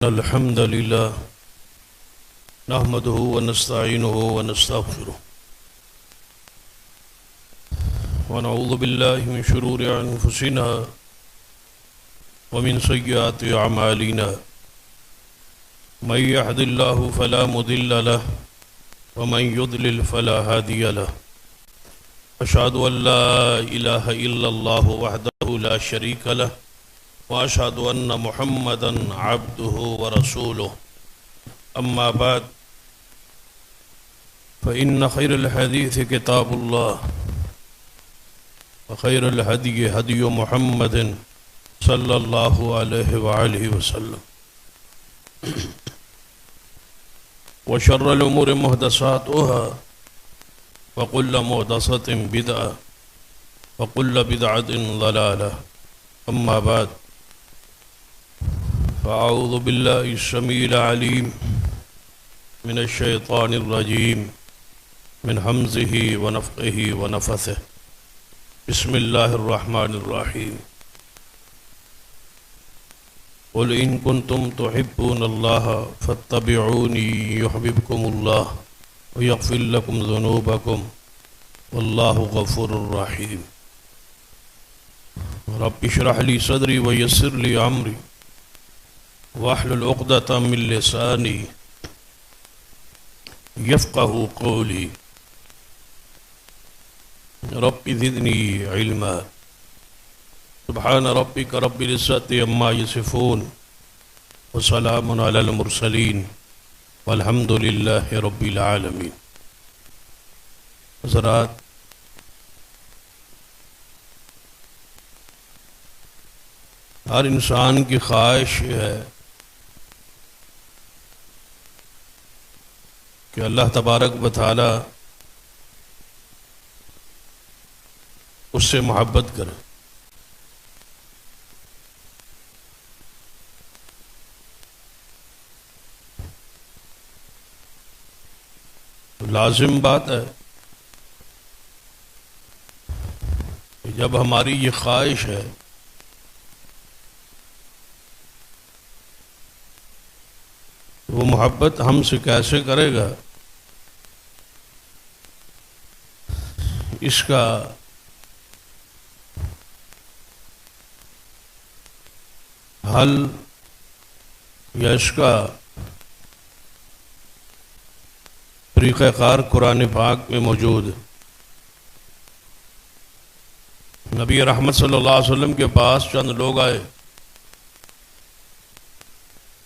الحمد لله نحمده ونستعينه ونستغفره ونعوذ بالله من شرور أنفسنا ومن سيئات أعمالنا من يهد الله فلا مضل له ومن يضلل فلا هادي له أشهد أن لا إله إلا الله وحده لا شريك له وأشهد أن محمدًا عبده ورسوله أما بعد فإن خير الحديث كتاب الله وخير الهدي هدي محمد صلى الله عليه وآله وسلم وشر الأمور محدثاتها وكل محدثة بدعة وكل بدعة ضلالة أما بعد فأعوذ بالله السميع العليم من الشيطان الرجيم من همزه ونفخه ونفثه بسم الله الرحمن الرحيم قل إن كنتم تحبون الله فاتبعوني يحببكم الله ويغفر لكم ذنوبكم والله غفور رحيم رب اشرح لي صدري ويسر لي أمري واحلل عقدة من لساني يفقه قولي رب زدني علما سبحان ربك رب العزة عما يصفون وسلام على المرسلين والحمد لله رب العالمين. حضرات، ہر انسان کی خواہش ہے کہ اللہ تبارک و تعالی اس سے محبت کرے. لازم بات ہے کہ جب ہماری یہ خواہش ہے وہ محبت ہم سے کیسے کرے گا، اس کا حل یا اس کا طریقہ کار قرآن پاک میں موجود ہے. نبی رحمت صلی اللہ علیہ وسلم کے پاس چند لوگ آئے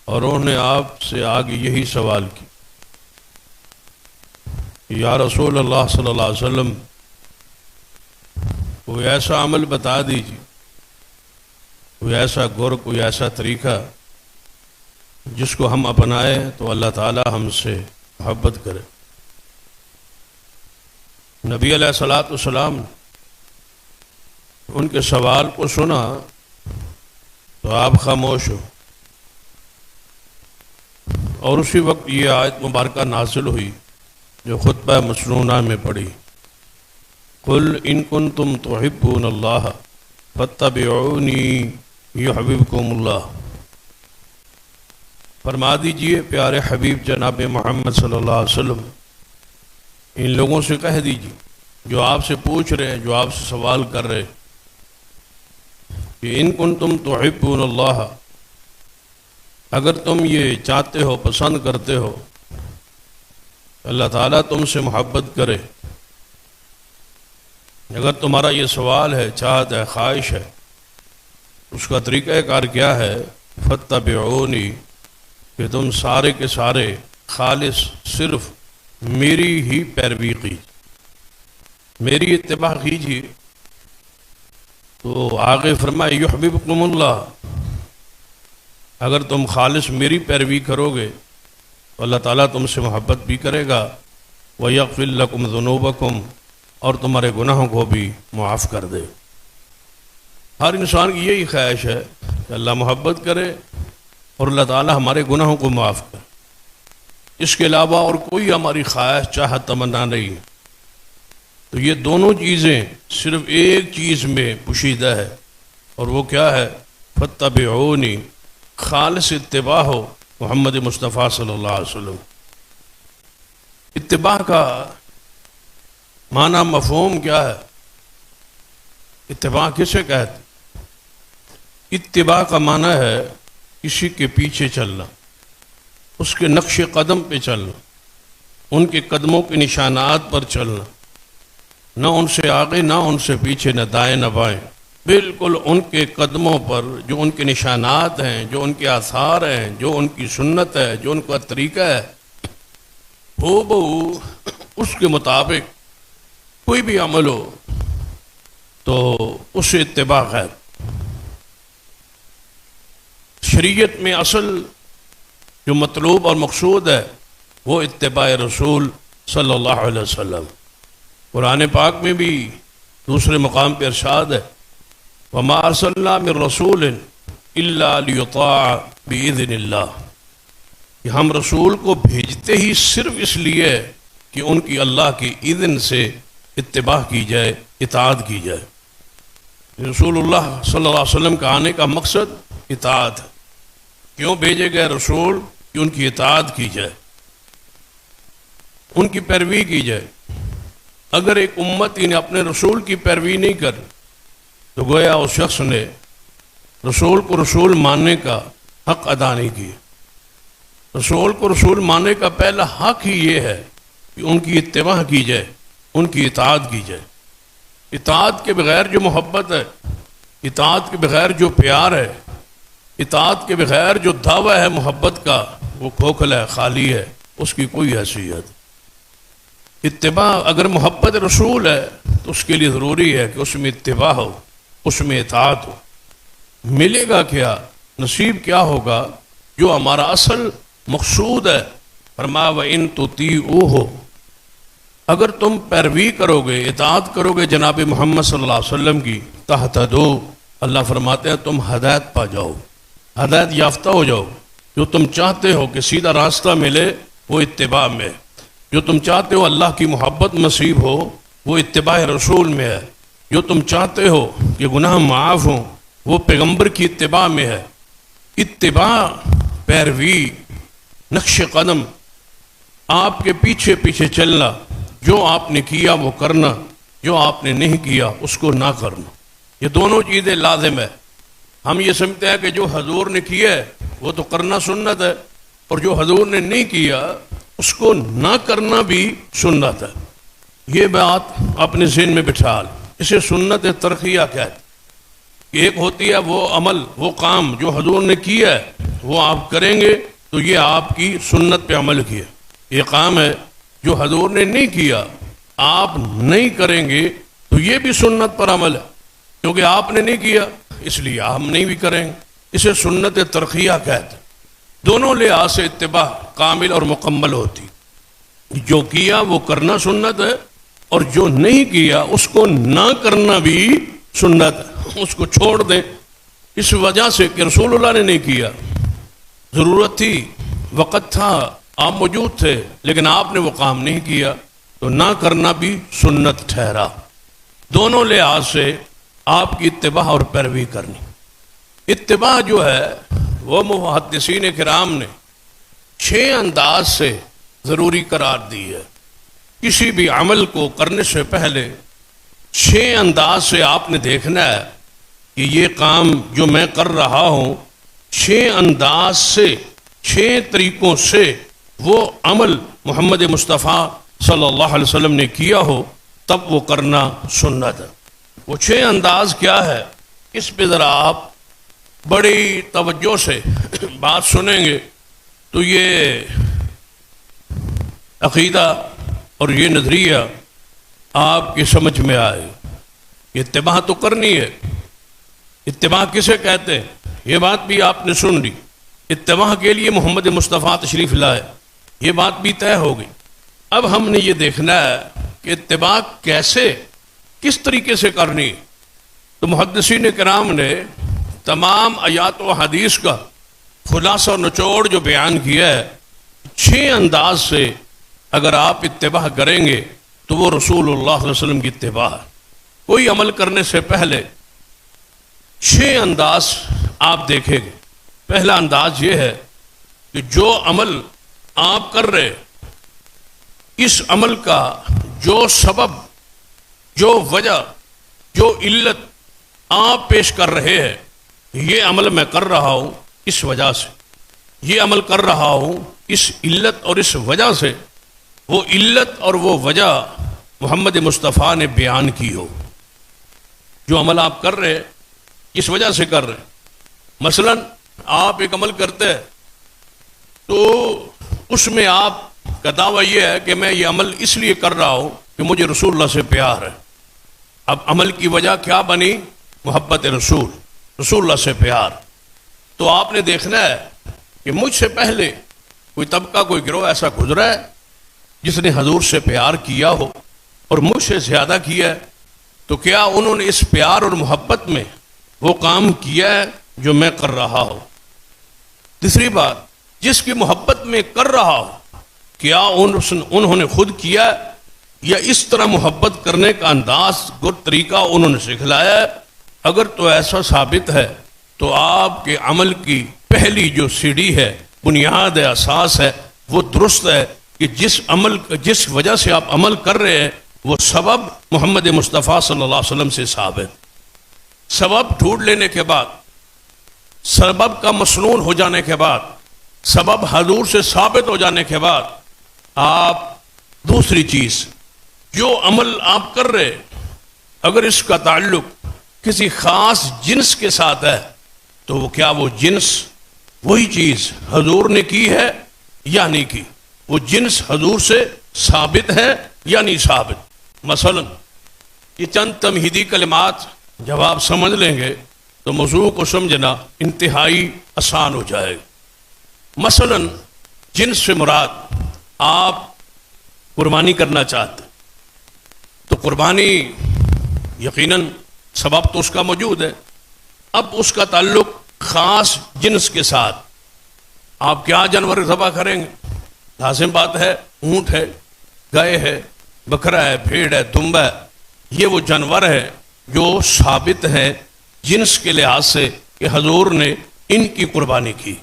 اور انہوں نے آپ سے آگے یہی سوال کی، یا رسول اللہ صلی اللہ علیہ وسلم، کوئی ایسا عمل بتا دیجیے، کوئی ایسا گر، کوئی ایسا طریقہ جس کو ہم اپنائیں تو اللہ تعالی ہم سے محبت کرے. نبی علیہ الصلوۃ والسلام ان کے سوال کو سنا تو آپ خاموش ہو، اور اسی وقت یہ آیت مبارکہ نازل ہوئی جو خطبہ مسنونہ میں پڑھی، قل ان کنتم تحبون اللہ فاتبعونی یحببکم اللہ. فرما دیجئے پیارے حبیب جناب محمد صلی اللہ علیہ وسلم، ان لوگوں سے کہہ دیجئے جو آپ سے پوچھ رہے ہیں، جو آپ سے سوال کر رہے کہ ان کنتم تحبون اللہ، اگر تم یہ چاہتے ہو، پسند کرتے ہو اللہ تعالیٰ تم سے محبت کرے، اگر تمہارا یہ سوال ہے، چاہت ہے، خواہش ہے، اس کا طریقہ کار کیا ہے؟ فاتبعونی، کہ تم سارے کے سارے خالص صرف میری ہی پیروی کی، میری اتباع کیجیے. تو آگے فرمائے یحببکم اللہ، اگر تم خالص میری پیروی کرو گے تو اللہ تعالیٰ تم سے محبت بھی کرے گا، وَيَغْفِرْ لَكُمْ ذُنُوبَكُمْ، اور تمہارے گناہوں کو بھی معاف کر دے. ہر انسان کی یہی خواہش ہے کہ اللہ محبت کرے اور اللہ تعالیٰ ہمارے گناہوں کو معاف کرے. اس کے علاوہ اور کوئی ہماری خواہش، چاہت، تمنا نہیں. تو یہ دونوں چیزیں صرف ایک چیز میں پوشیدہ ہے، اور وہ کیا ہے؟ فتبعونی، خالص اتباع ہو محمد مصطفیٰ صلی اللہ علیہ وسلم۔ اتباع کا معنی مفہوم کیا ہے؟ اتباع کسے کہتے؟ اتباع کا معنی ہے کسی کے پیچھے چلنا، اس کے نقش قدم پہ چلنا، ان کے قدموں کے نشانات پر چلنا، نہ ان سے آگے نہ ان سے پیچھے، نہ دائیں نہ بائیں، بالکل ان کے قدموں پر جو ان کے نشانات ہیں، جو ان کے آثار ہیں، جو ان کی سنت ہے، جو ان کا طریقہ ہے، ہو بہو اس کے مطابق کوئی بھی عمل ہو تو اسے اتباع ہے۔ شریعت میں اصل جو مطلوب اور مقصود ہے وہ اتباع رسول صلی اللہ علیہ وسلم۔ قرآن پاک میں بھی دوسرے مقام پہ ارشاد ہے وَمَا أَرْسَلْنَا مِن رَّسُولٍ إِلَّا لِيُطَاعَ بِإِذْنِ اللَّهِ، کہ ہم رسول کو بھیجتے ہی صرف اس لیے کہ ان کی اللہ کی اذن سے اتباع کی جائے، اطاعت کی جائے۔ رسول اللہ صلی اللہ علیہ وسلم کا آنے کا مقصد اطاعت ہے۔ کیوں بھیجے گئے رسول؟ کہ ان کی اطاعت کی جائے، ان کی پیروی کی جائے۔ اگر ایک امتی نے اپنے رسول کی پیروی نہیں کر تو گویا اس شخص نے رسول کو رسول ماننے کا حق ادا نہیں کیا۔ رسول کو رسول ماننے کا پہلا حق ہی یہ ہے کہ ان کی اتباع کی جائے، ان کی اطاعت کی جائے۔ اطاعت کے بغیر جو محبت ہے، اطاعت کے بغیر جو پیار ہے، اطاعت کے بغیر جو دعویٰ ہے محبت کا، وہ کھوکھلا ہے، خالی ہے، اس کی کوئی حیثیت۔ اتباع اگر محبت رسول ہے تو اس کے لیے ضروری ہے کہ اس میں اتباع ہو، اس میں اطاعت ہو۔ ملے گا کیا، نصیب کیا ہوگا؟ جو ہمارا اصل مقصود ہے، فرمایا وَإِن تُطِيعُوهُ، اگر تم پیروی کرو گے، اطاعت کرو گے جناب محمد صلی اللہ علیہ وسلم کی، تہتدوا، اللہ فرماتے ہیں تم ہدایت پا جاؤ، ہدایت یافتہ ہو جاؤ۔ جو تم چاہتے ہو کہ سیدھا راستہ ملے وہ اتباع میں ہے، جو تم چاہتے ہو اللہ کی محبت نصیب ہو وہ اتباع رسول میں ہے، جو تم چاہتے ہو کہ گناہ معاف ہوں وہ پیغمبر کی اتباع میں ہے۔ اتباع، پیروی، نقش قدم، آپ کے پیچھے پیچھے چلنا، جو آپ نے کیا وہ کرنا، جو آپ نے نہیں کیا اس کو نہ کرنا، یہ دونوں چیزیں لازم ہے۔ ہم یہ سمجھتے ہیں کہ جو حضور نے کیا ہے وہ تو کرنا سنت ہے، اور جو حضور نے نہیں کیا اس کو نہ کرنا بھی سنت ہے۔ یہ بات اپنے ذہن میں بٹھا لیں، اسے سنت ترقیہ کہتے ہیں۔ ایک ہوتی ہے وہ عمل، وہ کام جو حضور نے کیا ہے وہ آپ کریں گے تو یہ آپ کی سنت پہ عمل کیا۔ یہ کام ہے جو حضور نے نہیں کیا، آپ نہیں کریں گے تو یہ بھی سنت پر عمل ہے، کیونکہ آپ نے نہیں کیا اس لیے ہم نہیں بھی کریں گے۔ اسے سنت ترقیہ کہتے ہیں۔ دونوں لحاظ سے اتباع کامل اور مکمل ہوتی، جو کیا وہ کرنا سنت ہے، اور جو نہیں کیا اس کو نہ کرنا بھی سنت ہے، اس کو چھوڑ دیں۔ اس وجہ سے کہ رسول اللہ نے نہیں کیا، ضرورت تھی، وقت تھا، آپ موجود تھے، لیکن آپ نے وہ کام نہیں کیا تو نہ کرنا بھی سنت ٹھہرا۔ دونوں لحاظ سے آپ کی اتباع اور پیروی کرنی۔ اتباع جو ہے وہ محدثین کرام نے 6 انداز سے ضروری قرار دی ہے۔ کسی بھی عمل کو کرنے سے پہلے 6 انداز سے آپ نے دیکھنا ہے کہ یہ کام جو میں کر رہا ہوں 6 انداز سے، 6 طریقوں سے وہ عمل محمد مصطفیٰ صلی اللہ علیہ وسلم نے کیا ہو تب وہ کرنا سنت ہے۔ وہ 6 انداز کیا ہے، اس پہ ذرا آپ بڑی توجہ سے بات سنیں گے تو یہ عقیدہ اور یہ نظریہ آپ کی سمجھ میں آئے۔ اتباع تو کرنی ہے۔ اتباع کسے کہتے ہیں یہ بات بھی آپ نے سن لی۔ اتباع کے لیے محمد مصطفیٰ تشریف لائے، یہ بات بھی طے ہو گئی۔ اب ہم نے یہ دیکھنا ہے کہ اتباع کیسے، کس طریقے سے کرنی۔ تو محدثین کرام نے تمام آیات و حدیث کا خلاصہ و نچوڑ جو بیان کیا ہے، 6 انداز سے اگر آپ اتباع کریں گے تو وہ رسول اللہ صلی اللہ علیہ وسلم کی اتباع ہے۔ کوئی عمل کرنے سے پہلے 6 انداز آپ دیکھیں گے۔ پہلا انداز یہ ہے کہ جو عمل آپ کر رہے اس عمل کا جو سبب جو وجہ جو علت آپ پیش کر رہے ہیں یہ عمل میں کر رہا ہوں اس وجہ سے یہ عمل کر رہا ہوں اس علت اور اس وجہ سے وہ علت اور وہ وجہ محمد مصطفیٰ نے بیان کی ہو جو عمل آپ کر رہے اس وجہ سے کر رہے مثلا آپ ایک عمل کرتے ہیں تو اس میں آپ کا دعویٰ یہ ہے کہ میں یہ عمل اس لیے کر رہا ہوں کہ مجھے رسول اللہ سے پیار ہے اب عمل کی وجہ کیا بنی محبت رسول اللہ سے پیار تو آپ نے دیکھنا ہے کہ مجھ سے پہلے کوئی طبقہ کوئی گروہ ایسا گزرا ہے جس نے حضور سے پیار کیا ہو اور مجھ سے زیادہ کیا ہے تو کیا انہوں نے اس پیار اور محبت میں وہ کام کیا ہے جو میں کر رہا ہوں تیسری بات جس کی محبت میں کر رہا ہوں کیا انہوں نے خود کیا یا اس طرح محبت کرنے کا انداز اور طریقہ انہوں نے سکھلایا ہے اگر تو ایسا ثابت ہے تو آپ کے عمل کی پہلی جو سیڑھی ہے بنیاد ہے اساس ہے وہ درست ہے کہ جس وجہ سے آپ عمل کر رہے ہیں وہ سبب محمد مصطفیٰ صلی اللہ علیہ وسلم سے ثابت سبب ڈھونڈ لینے کے بعد سبب کا مسنون ہو جانے کے بعد سبب حضور سے ثابت ہو جانے کے بعد آپ دوسری چیز جو عمل آپ کر رہے اگر اس کا تعلق کسی خاص جنس کے ساتھ ہے تو وہ کیا وہ جنس وہی چیز حضور نے کی ہے یا نہیں کی وہ جنس حضور سے ثابت ہے یا نہیں ثابت مثلا یہ چند تمہیدی کلمات جب آپ سمجھ لیں گے تو موضوع کو سمجھنا انتہائی آسان ہو جائے گا مثلا جنس سے مراد آپ قربانی کرنا چاہتے تو قربانی یقیناً سبب تو اس کا موجود ہے اب اس کا تعلق خاص جنس کے ساتھ آپ کیا جانور ذبح کریں گے لازم بات ہے اونٹ ہے گائے ہے بکرا ہے بھیڑ ہے دمبا ہے یہ وہ جانور ہے جو ثابت ہے جنس کے لحاظ سے کہ حضور نے ان کی قربانی کی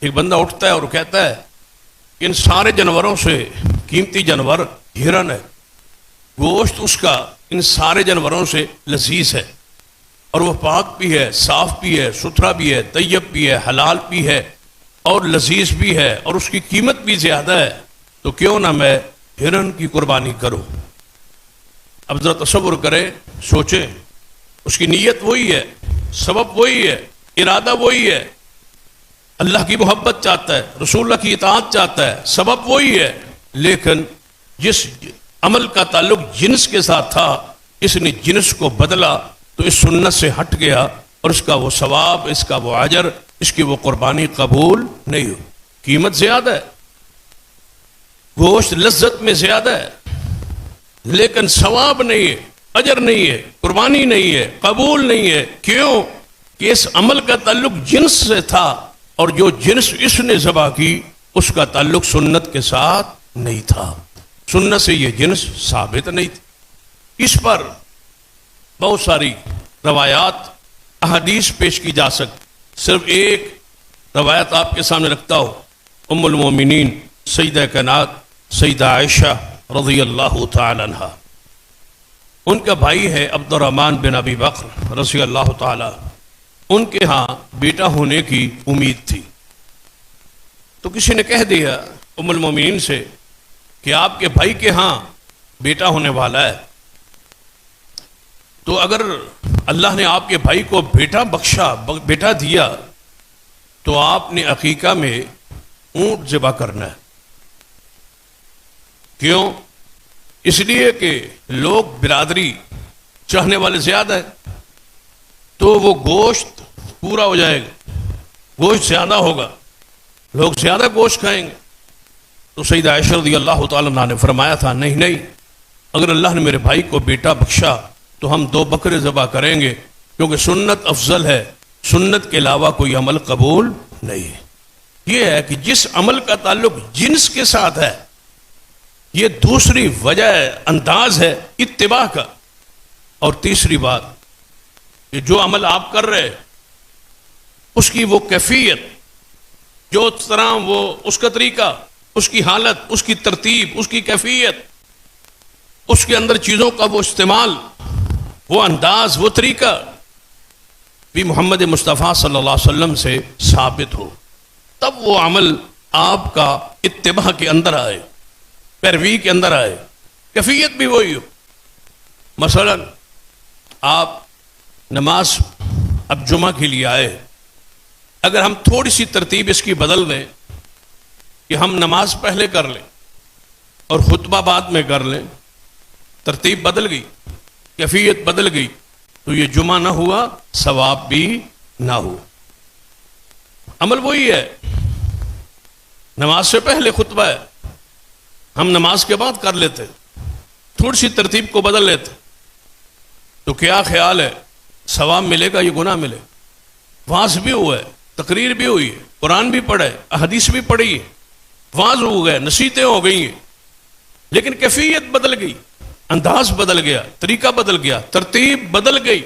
ایک بندہ اٹھتا ہے اور کہتا ہے کہ ان سارے جانوروں سے قیمتی جانور ہرن ہے گوشت اس کا ان سارے جانوروں سے لذیذ ہے اور وہ پاک بھی ہے صاف بھی ہے ستھرا بھی ہے طیب بھی ہے حلال بھی ہے اور لذیذ بھی ہے اور اس کی قیمت بھی زیادہ ہے تو کیوں نہ میں ہرن کی قربانی کروں اب ذرا تصور کریں سوچیں اس کی نیت وہی ہے سبب وہی ہے ارادہ وہی ہے اللہ کی محبت چاہتا ہے رسول اللہ کی اطاعت چاہتا ہے سبب وہی ہے لیکن جس عمل کا تعلق جنس کے ساتھ تھا اس نے جنس کو بدلا تو اس سنت سے ہٹ گیا اور اس کا وہ ثواب اس کا وہ اجر اس کی وہ قربانی قبول نہیں ہو قیمت زیادہ ہے گوشت لذت میں زیادہ ہے لیکن ثواب نہیں ہے اجر نہیں ہے قربانی نہیں ہے قبول نہیں ہے کیوں کہ اس عمل کا تعلق جنس سے تھا اور جو جنس اس نے ذبح کی اس کا تعلق سنت کے ساتھ نہیں تھا سنت سے یہ جنس ثابت نہیں تھی اس پر بہت ساری روایات احادیث پیش کی جا سکتی صرف ایک روایت آپ کے سامنے رکھتا ہوں ام المومنین سیدہ کائنات سیدہ عائشہ رضی اللہ تعالی عنہ ان کا بھائی ہے عبد الرحمن بن ابی بکر رضی اللہ تعالی ان کے ہاں بیٹا ہونے کی امید تھی تو کسی نے کہہ دیا ام المومنین سے کہ آپ کے بھائی کے ہاں بیٹا ہونے والا ہے تو اگر اللہ نے آپ کے بھائی کو بیٹا بخشا بیٹا دیا تو آپ نے عقیقہ میں اونٹ ذبح کرنا ہے کیوں اس لیے کہ لوگ برادری چاہنے والے زیادہ ہیں تو وہ گوشت پورا ہو جائے گا گوشت زیادہ ہوگا لوگ زیادہ گوشت کھائیں گے تو سیدہ عائشہ رضی اللہ تعالیٰ عنہ نے فرمایا تھا نہیں اگر اللہ نے میرے بھائی کو بیٹا بخشا تو ہم 2 بکرے ذبح کریں گے کیونکہ سنت افضل ہے سنت کے علاوہ کوئی عمل قبول نہیں ہے یہ ہے کہ جس عمل کا تعلق جنس کے ساتھ ہے یہ دوسری وجہ انداز ہے اتباع کا اور تیسری بات کہ جو عمل آپ کر رہے اس کی وہ کیفیت جو طرح وہ اس کا طریقہ، اس کی حالت، اس کی ترتیب، اس کی کیفیت، اس کے اندر چیزوں کا وہ استعمال، وہ انداز، وہ طریقہ بھی محمد مصطفیٰ صلی اللہ علیہ وسلم سے ثابت ہو، تب وہ عمل آپ کا اتباع کے اندر آئے، پیروی کے اندر آئے، کیفیت بھی وہی ہو۔ مثلا آپ نماز اب جمعہ کے لیے آئے، اگر ہم تھوڑی سی ترتیب اس کی بدل دیں کہ ہم نماز پہلے کر لیں اور خطبہ بعد میں کر لیں، ترتیب بدل گئی، کیفیت بدل گئی، تو یہ جمعہ نہ ہوا، ثواب بھی نہ ہوا۔ عمل وہی ہے، نماز سے پہلے خطبہ ہے، ہم نماز کے بعد کر لیتے، تھوڑی سی ترتیب کو بدل لیتے، تو کیا خیال ہے ثواب ملے گا یا گناہ ملے؟ واعظ بھی ہوا ہے، تقریر بھی ہوئی ہے، قرآن بھی پڑھا ہے، احادیث بھی پڑھی ہے، واعظ ہو گئے، نصیحتیں ہو گئی ہیں، لیکن کیفیت بدل گئی، انداز بدل گیا، طریقہ بدل گیا، ترتیب بدل گئی،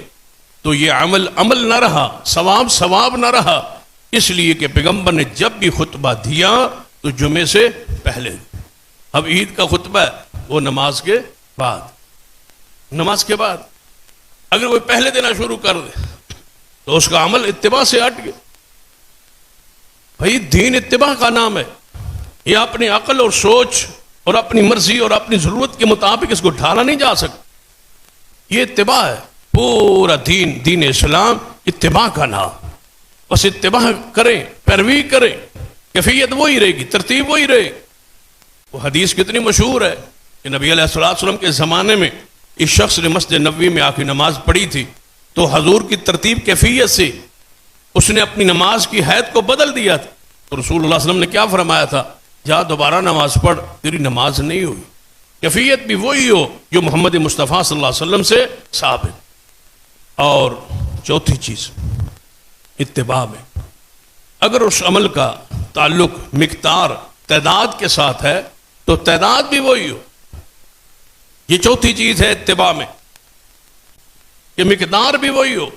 تو یہ عمل عمل نہ رہا، ثواب ثواب نہ رہا۔ اس لیے کہ پیغمبر نے جب بھی خطبہ دیا تو جمعے سے پہلے، اب عید کا خطبہ ہے وہ نماز کے بعد، نماز کے بعد اگر کوئی پہلے دینا شروع کر دے تو اس کا عمل اتباع سے ہٹ گیا۔ بھائی دین اتباع کا نام ہے، یہ اپنی عقل اور سوچ اور اپنی مرضی اور اپنی ضرورت کے مطابق اس کو ڈھالا نہیں جا سکتا، یہ اتباع ہے۔ پورا دین، دین اسلام اتباع کا نام، بس اتباع کریں، پیروی کریں، کیفیت وہی رہے گی، ترتیب وہی رہے گی۔ وہ حدیث کتنی مشہور ہے کہ نبی علیہ الصلوۃ والسلام کے زمانے میں اس شخص نے مسجد نبوی میں آ کے نماز پڑھی تھی، تو حضور کی ترتیب کیفیت سے اس نے اپنی نماز کی حیت کو بدل دیا تھا، تو رسول اللہ صلی اللہ علیہ وسلم نے کیا فرمایا تھا؟ جا دوبارہ نماز پڑھ، تیری نماز نہیں ہوئی۔ کیفیت بھی وہی ہو جو محمد مصطفیٰ صلی اللہ علیہ وسلم سے ثابت۔ اور چوتھی چیز اتباع میں، اگر اس عمل کا تعلق مقدار، تعداد کے ساتھ ہے تو تعداد بھی وہی ہو۔ یہ چوتھی چیز ہے اتباع میں کہ مقدار بھی وہی ہو،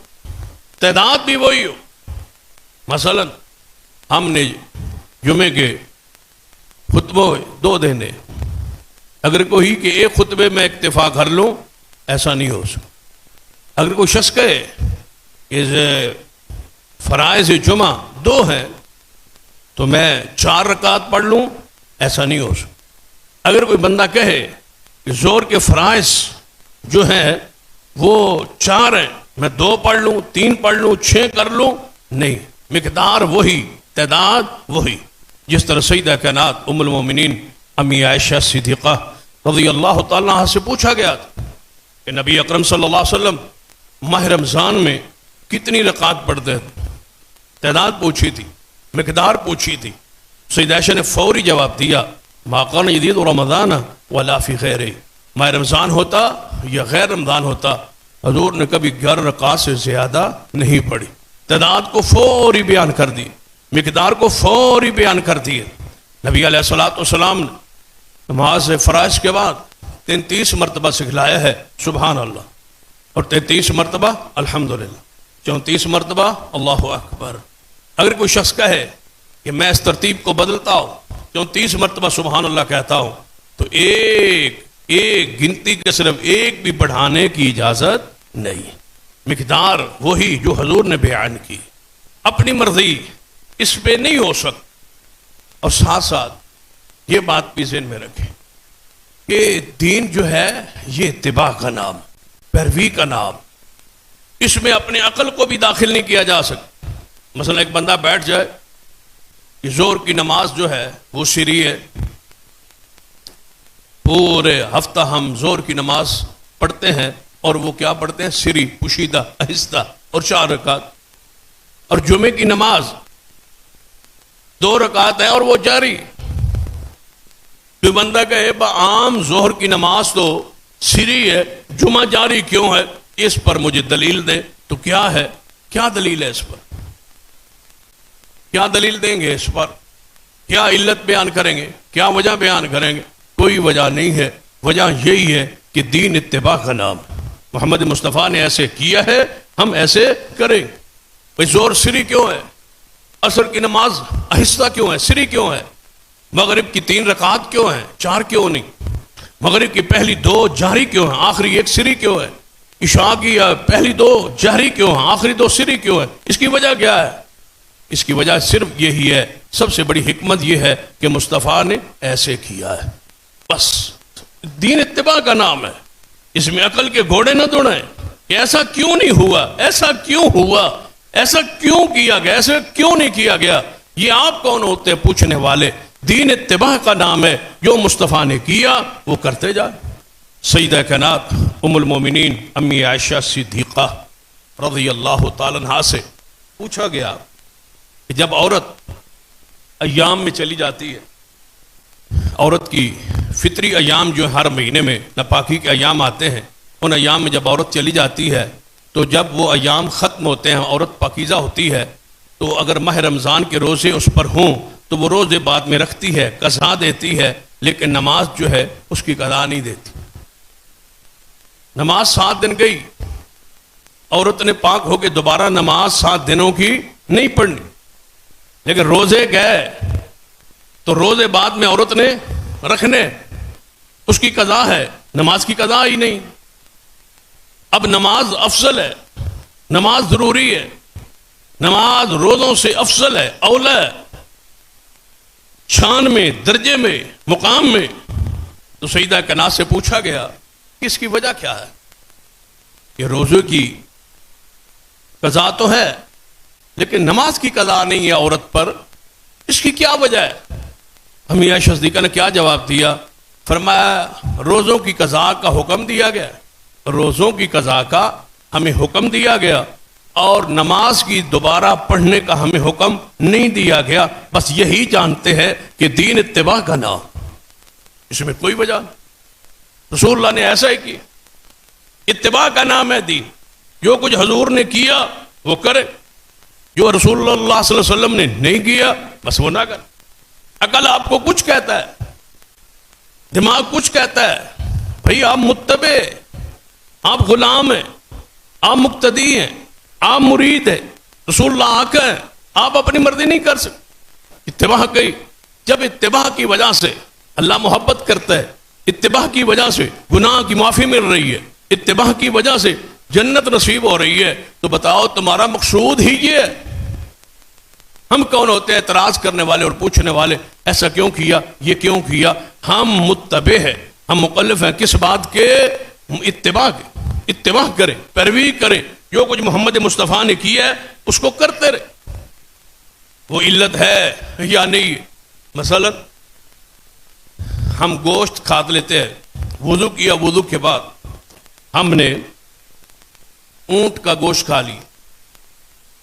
تعداد بھی وہی ہو۔ مثلا ہم نے جمعے کے خطبوں 2 دینے، اگر کوئی کہ ایک خطبے میں اکتفا کر لوں، ایسا نہیں ہو سکتا۔ اگر کوئی شخص کہے کہ فرائض جمعہ 2 ہیں تو میں 4 رکعت پڑھ لوں، ایسا نہیں ہو سکتا۔ اگر کوئی بندہ کہے کہ ظہر کے فرائض جو ہیں وہ 4 ہیں، میں 2 پڑھ لوں، 3 پڑھ لوں، 6 کر لوں، نہیں، مقدار وہی، تعداد وہی۔ جس طرح سیدہ کائنات ام المومنین امی عائشہ صدیقہ رضی اللہ تعالیٰ عنہا سے پوچھا گیا تھا کہ نبی اکرم صلی اللہ علیہ وسلم ماہ رمضان میں کتنی رکعات پڑھتے تھے؟ تعداد پوچھی تھی، مقدار پوچھی تھی، سیدہ عائشہ نے فوری جواب دیا، ما کان یزید رمضان ولا فی غیرہ، ماہ رمضان ہوتا یا غیر رمضان ہوتا، حضور نے کبھی 11 رکعات سے زیادہ نہیں پڑھی۔ تعداد کو فوری بیان کر دی، مقدار کو فوری بیان کر دیے۔ نبی علیہ الصلوۃ والسلام نے نماز فرائض کے بعد 33 مرتبہ سکھلایا ہے سبحان اللہ، اور 33 مرتبہ الحمدللہ، 34 مرتبہ اللہ اکبر۔ اگر کوئی شخص کہے کہ میں اس ترتیب کو بدلتا ہوں، 34 مرتبہ سبحان اللہ کہتا ہوں، تو ایک گنتی کے صرف ایک بھی بڑھانے کی اجازت نہیں، مقدار وہی جو حضور نے بیان کی، اپنی مرضی اس پہ نہیں ہو سکتا۔ اور ساتھ ساتھ یہ بات بھی ذہن میں رکھیں کہ دین جو ہے یہ اتباع کا نام، پیروی کا نام، اس میں اپنے عقل کو بھی داخل نہیں کیا جا سکتا۔ مثلا ایک بندہ بیٹھ جائے کہ ظہر کی نماز جو ہے وہ سری ہے، پورے ہفتہ ہم ظہر کی نماز پڑھتے ہیں اور وہ کیا پڑھتے ہیں؟ سری، پوشیدہ، آہستہ، اور 4 رکعت، اور جمعے کی نماز 2 رکعت ہے اور وہ جاری۔ کوئی بندہ کہے عام ظہر کی نماز تو سری ہے، جمعہ جاری کیوں ہے؟ اس پر مجھے دلیل دے۔ تو کیا ہے؟ کیا دلیل ہے اس پر؟ کیا دلیل دیں گے اس پر؟ کیا علت بیان کریں گے؟ کیا وجہ بیان کریں گے؟ کوئی وجہ نہیں ہے۔ وجہ یہی ہے کہ دین اتباع کا نام، محمد مصطفیٰ نے ایسے کیا ہے، ہم ایسے کریں۔ بھئی زور سری کیوں ہے؟ عصر کی نماز آہستہ کیوں ہے، سری کیوں ہے؟ مغرب کی 3 رکعات کیوں ہیں، 4 کیوں نہیں؟ مغرب کی پہلی 2 جہری کیوں ہیں، آخری 1 سری کیوں ہے؟ عشاء کی پہلی 2 جہری کیوں ہیں، آخری 2 سری کیوں ہے؟ اس کی وجہ کیا ہے؟ اس کی وجہ صرف یہی ہے، سب سے بڑی حکمت یہ ہے کہ مصطفیٰ نے ایسے کیا ہے. بس دین اتباع کا نام ہے، اس میں عقل کے گھوڑے نہ دوڑیں کہ ایسا کیوں نہیں ہوا، ایسا کیوں ہوا، ایسا کیوں کیا گیا، ایسا کیوں نہیں کیا گیا. یہ آپ کون ہوتے ہیں پوچھنے والے؟ دین اتباع کا نام ہے، جو مصطفیٰ نے کیا وہ کرتے جائیں. سیدہ کائنات ام المومنین امی عائشہ صدیقہ رضی اللہ تعالیٰ عنہا سے پوچھا گیا کہ جب عورت ایام میں چلی جاتی ہے، عورت کی فطری ایام جو ہر مہینے میں ناپاکی کے ایام آتے ہیں، ان ایام میں جب عورت چلی جاتی ہے تو جب وہ ایام ختم ہوتے ہیں، عورت پاکیزہ ہوتی ہے، تو اگر ماہ رمضان کے روزے اس پر ہوں تو وہ روزے بعد میں رکھتی ہے، قضا دیتی ہے، لیکن نماز جو ہے اس کی قضا نہیں دیتی. نماز 7 دن گئی، عورت نے پاک ہو کے دوبارہ نماز 7 دنوں کی نہیں پڑھنی، لیکن روزے گئے تو روزے بعد میں عورت نے رکھنے، اس کی قضا ہے، نماز کی قضا ہی نہیں. اب نماز افضل ہے، نماز ضروری ہے، نماز روزوں سے افضل ہے، اولا ہے، شان میں، درجے میں، مقام میں. تو سیدہ کائنات سے پوچھا گیا کہ اس کی وجہ کیا ہے؟ کہ روزے کی قضا تو ہے لیکن نماز کی قضا نہیں ہے عورت پر، اس کی کیا وجہ ہے؟ امی عائشہ صدیقہ نے کیا جواب دیا؟ فرمایا روزوں کی قضا کا حکم دیا گیا، روزوں کی قضا کا ہمیں حکم دیا گیا، اور نماز کی دوبارہ پڑھنے کا ہمیں حکم نہیں دیا گیا. بس یہی جانتے ہیں کہ دین اتباع کا نام، اس میں کوئی وجہ نہیں. رسول اللہ نے ایسا ہی کیا، اتباع کا نام ہے دین. جو کچھ حضور نے کیا وہ کرے، جو رسول اللہ صلی اللہ علیہ وسلم نے نہیں کیا بس وہ نہ کرے. عقل آپ کو کچھ کہتا ہے، دماغ کچھ کہتا ہے، بھئی آپ متبع، آپ غلام ہیں، آپ مقتدی ہیں، آپ مرید ہیں، رسول اللہ آقا ہیں، آپ اپنی مرضی نہیں کر سکتے. اتباع کی، جب اتباع کی وجہ سے اللہ محبت کرتا ہے، اتباع کی وجہ سے گناہ کی معافی مل رہی ہے، اتباع کی وجہ سے جنت نصیب ہو رہی ہے، تو بتاؤ تمہارا مقصود ہی یہ ہے. ہم کون ہوتے ہیں اعتراض کرنے والے اور پوچھنے والے ایسا کیوں کیا، یہ کیوں کیا؟ ہم متبع ہیں، ہم مکلف ہیں کس بات کے؟ اتباع کے. اتباع کریں، پیروی کریں، جو کچھ محمد مصطفیٰ نے کیا ہے اس کو کرتے رہے. وہ علت ہے یا نہیں؟ مثلا ہم گوشت کھا لیتے ہیں، وضو کیا، وضو کے بعد ہم نے اونٹ کا گوشت کھا لی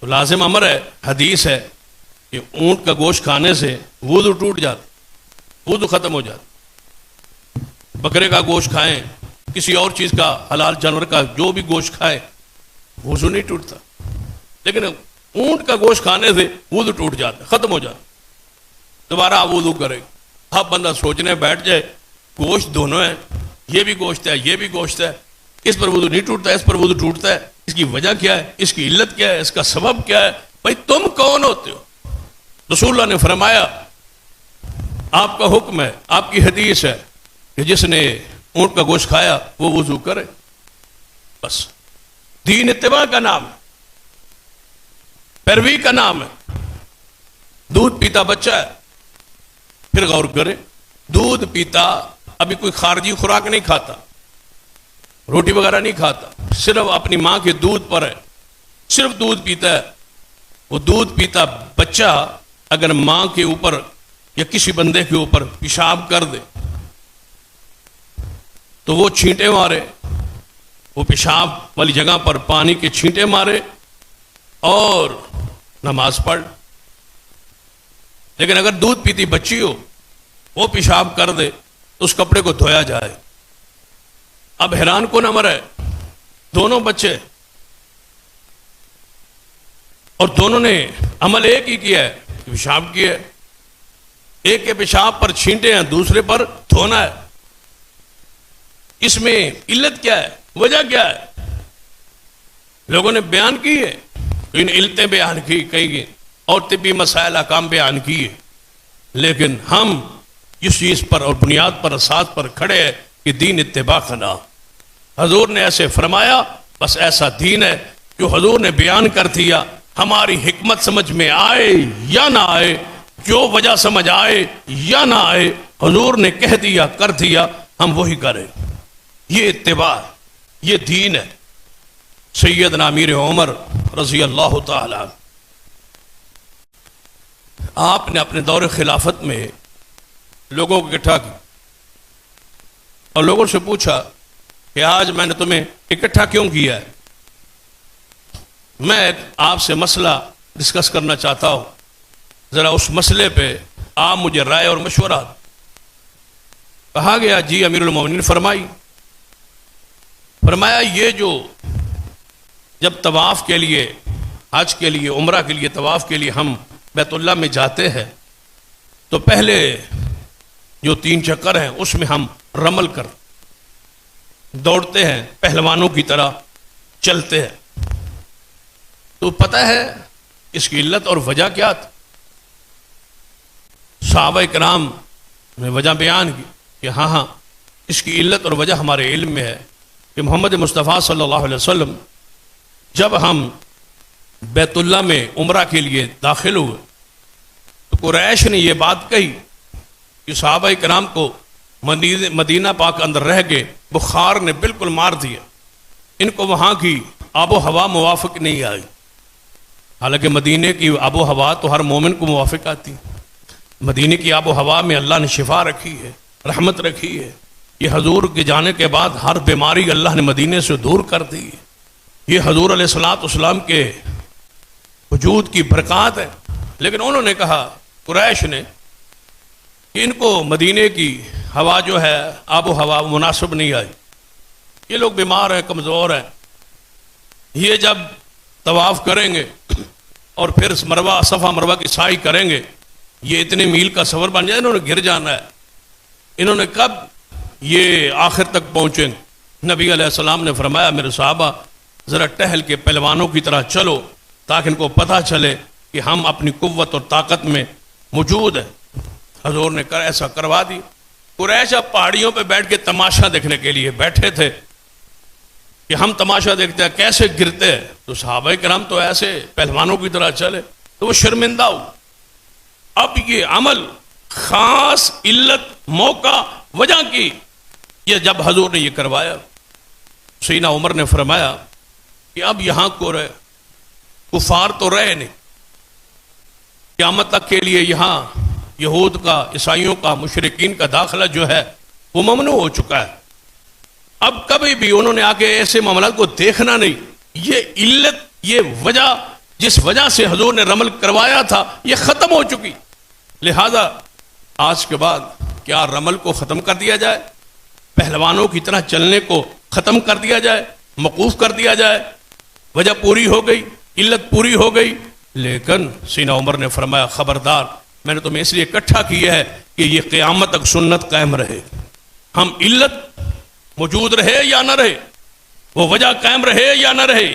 تو لازم امر ہے، حدیث ہے کہ اونٹ کا گوشت کھانے سے وضو ٹوٹ جاتا، وضو ختم ہو جاتا. بکرے کا گوشت کھائیں، کسی اور چیز کا، حلال جانور کا جو بھی گوشت کھائے وضو نہیں ٹوٹتا، لیکن اونٹ کا گوشت کھانے سے وضو ٹوٹ جاتا، ختم ہو جاتا. دوبارہ آپ وضو کریں. اب بندہ سوچنے بیٹھ جائے گوشت دونوں ہیں، یہ بھی گوشت ہے، یہ بھی گوشت ہے، اس پر وضو نہیں ٹوٹتا، اس پر وضو ٹوٹتا ہے. اس کی وجہ کیا ہے؟ اس کی علت کیا ہے؟ اس کا سبب کیا ہے؟ بھائی تم کون ہوتے ہو؟ رسول اللہ نے فرمایا، آپ کا حکم ہے، آپ کی حدیث ہے کہ جس نے اونٹ کا گوشت کھایا وہ وضو کرے. بس دین اتباع کا نام ہے، پیروی کا نام ہے. دودھ پیتا بچہ ہے، پھر غور کرے، دودھ پیتا ابھی کوئی خارجی خوراک نہیں کھاتا، روٹی وغیرہ نہیں کھاتا، صرف اپنی ماں کے دودھ پر ہے، صرف دودھ پیتا ہے. وہ دودھ پیتا بچہ اگر ماں کے اوپر یا کسی بندے کے اوپر پیشاب کر دے تو وہ چھینٹے مارے، وہ پیشاب والی جگہ پر پانی کے چھینٹے مارے اور نماز پڑھ. لیکن اگر دودھ پیتی بچی ہو، وہ پیشاب کر دے تو اس کپڑے کو دھویا جائے. اب حیران کون امر ہے، دونوں بچے اور دونوں نے عمل ایک ہی کیا ہے، پیشاب کیا ہے. ایک کے پیشاب پر چھینٹے ہیں، دوسرے پر دھونا ہے. اس میں علت کیا ہے، وجہ کیا ہے؟ لوگوں نے بیان کی ہے، ان علتیں بیان کی کئی اور طبی مسائل احکام بیان کیے، لیکن ہم اس چیز پر اور بنیاد پر اساس پر کھڑے ہیں کہ دین اتباع کا نام۔ حضور نے ایسے فرمایا، بس ایسا دین ہے جو حضور نے بیان کر دیا، ہماری حکمت سمجھ میں آئے یا نہ آئے، جو وجہ سمجھ آئے یا نہ آئے، حضور نے کہہ دیا کر دیا، ہم وہی کریں۔ یہ اتباع، یہ دین ہے۔ سیدنا امیر عمر رضی اللہ تعالی عنہ، آپ نے اپنے دور خلافت میں لوگوں کو اکٹھا کیا اور لوگوں سے پوچھا کہ آج میں نے تمہیں اکٹھا کیوں کیا ہے؟ میں آپ سے مسئلہ ڈسکس کرنا چاہتا ہوں، ذرا اس مسئلے پہ آپ مجھے رائے اور مشورہ۔ کہا گیا جی امیر المومنین فرمایا یہ جو جب طواف کے لیے، حج کے لیے، عمرہ کے لیے، طواف کے لیے ہم بیت اللہ میں جاتے ہیں تو پہلے جو 3 چکر ہیں اس میں ہم رمل کر دوڑتے ہیں، پہلوانوں کی طرح چلتے ہیں۔ تو پتہ ہے اس کی علت اور وجہ کیا تھی؟ صحابہ کرام نے وجہ بیان کی کہ ہاں اس کی علت اور وجہ ہمارے علم میں ہے کہ محمد مصطفیٰ صلی اللہ علیہ وسلم جب ہم بیت اللہ میں عمرہ کے لیے داخل ہوئے تو قریش نے یہ بات کہی کہ صحابہ کرام کو مدینہ پاک اندر رہ کے بخار نے بالکل مار دیا، ان کو وہاں کی آب و ہوا موافق نہیں آئی۔ حالانکہ مدینے کی آب و ہوا تو ہر مومن کو موافق آتی، مدینے کی آب و ہوا میں اللہ نے شفا رکھی ہے، رحمت رکھی ہے۔ یہ حضور کے جانے کے بعد ہر بیماری اللہ نے مدینے سے دور کر دی۔ یہ حضور علیہ الصلوۃ والسلام کے وجود کی برکات ہے۔ لیکن انہوں نے کہا، قریش نے، کہ ان کو مدینے کی ہوا جو ہے، آب و ہوا مناسب نہیں آئی، یہ لوگ بیمار ہیں، کمزور ہیں، یہ جب طواف کریں گے اور پھر مروہ، صفا مروہ کی سعی کریں گے، یہ اتنے میل کا سفر بن جائے، انہوں نے گر جانا ہے۔ انہوں نے کب یہ آخر تک پہنچیں گے؟ نبی علیہ السلام نے فرمایا، میرے صحابہ ذرا ٹہل کے پہلوانوں کی طرح چلو تاکہ ان کو پتہ چلے کہ ہم اپنی قوت اور طاقت میں موجود ہیں۔ حضور نے ایسا کروا دی۔ قریش اب پہاڑیوں پہ بیٹھ کے تماشا دیکھنے کے لیے بیٹھے تھے کہ ہم تماشا دیکھتے ہیں کیسے گرتے ہیں، تو صحابہ کرام تو ایسے پہلوانوں کی طرح چلے، تو وہ شرمندہ ہو۔ اب یہ عمل خاص علت، موقع، وجہ کی، یہ جب حضور نے یہ کروایا، سیدنا عمر نے فرمایا کہ اب یہاں کو رہے، کفار تو رہے نہیں، قیامت تک کے لیے یہاں یہود کا، عیسائیوں کا، مشرکین کا داخلہ جو ہے وہ ممنوع ہو چکا ہے۔ اب کبھی بھی انہوں نے آگے ایسے معاملات کو دیکھنا نہیں۔ یہ علت، یہ وجہ جس وجہ سے حضور نے رمل کروایا تھا، یہ ختم ہو چکی۔ لہذا آج کے بعد کیا رمل کو ختم کر دیا جائے، پہلوانوں کی طرح چلنے کو ختم کر دیا جائے، موقوف کر دیا جائے؟ وجہ پوری ہو گئی، علت پوری ہو گئی۔ لیکن سیدنا عمر نے فرمایا، خبردار، میں نے تمہیں اس لیے اکٹھا کیا ہے کہ یہ قیامت تک سنت قائم رہے، ہم علت موجود رہے یا نہ رہے، وہ وجہ قائم رہے یا نہ رہے،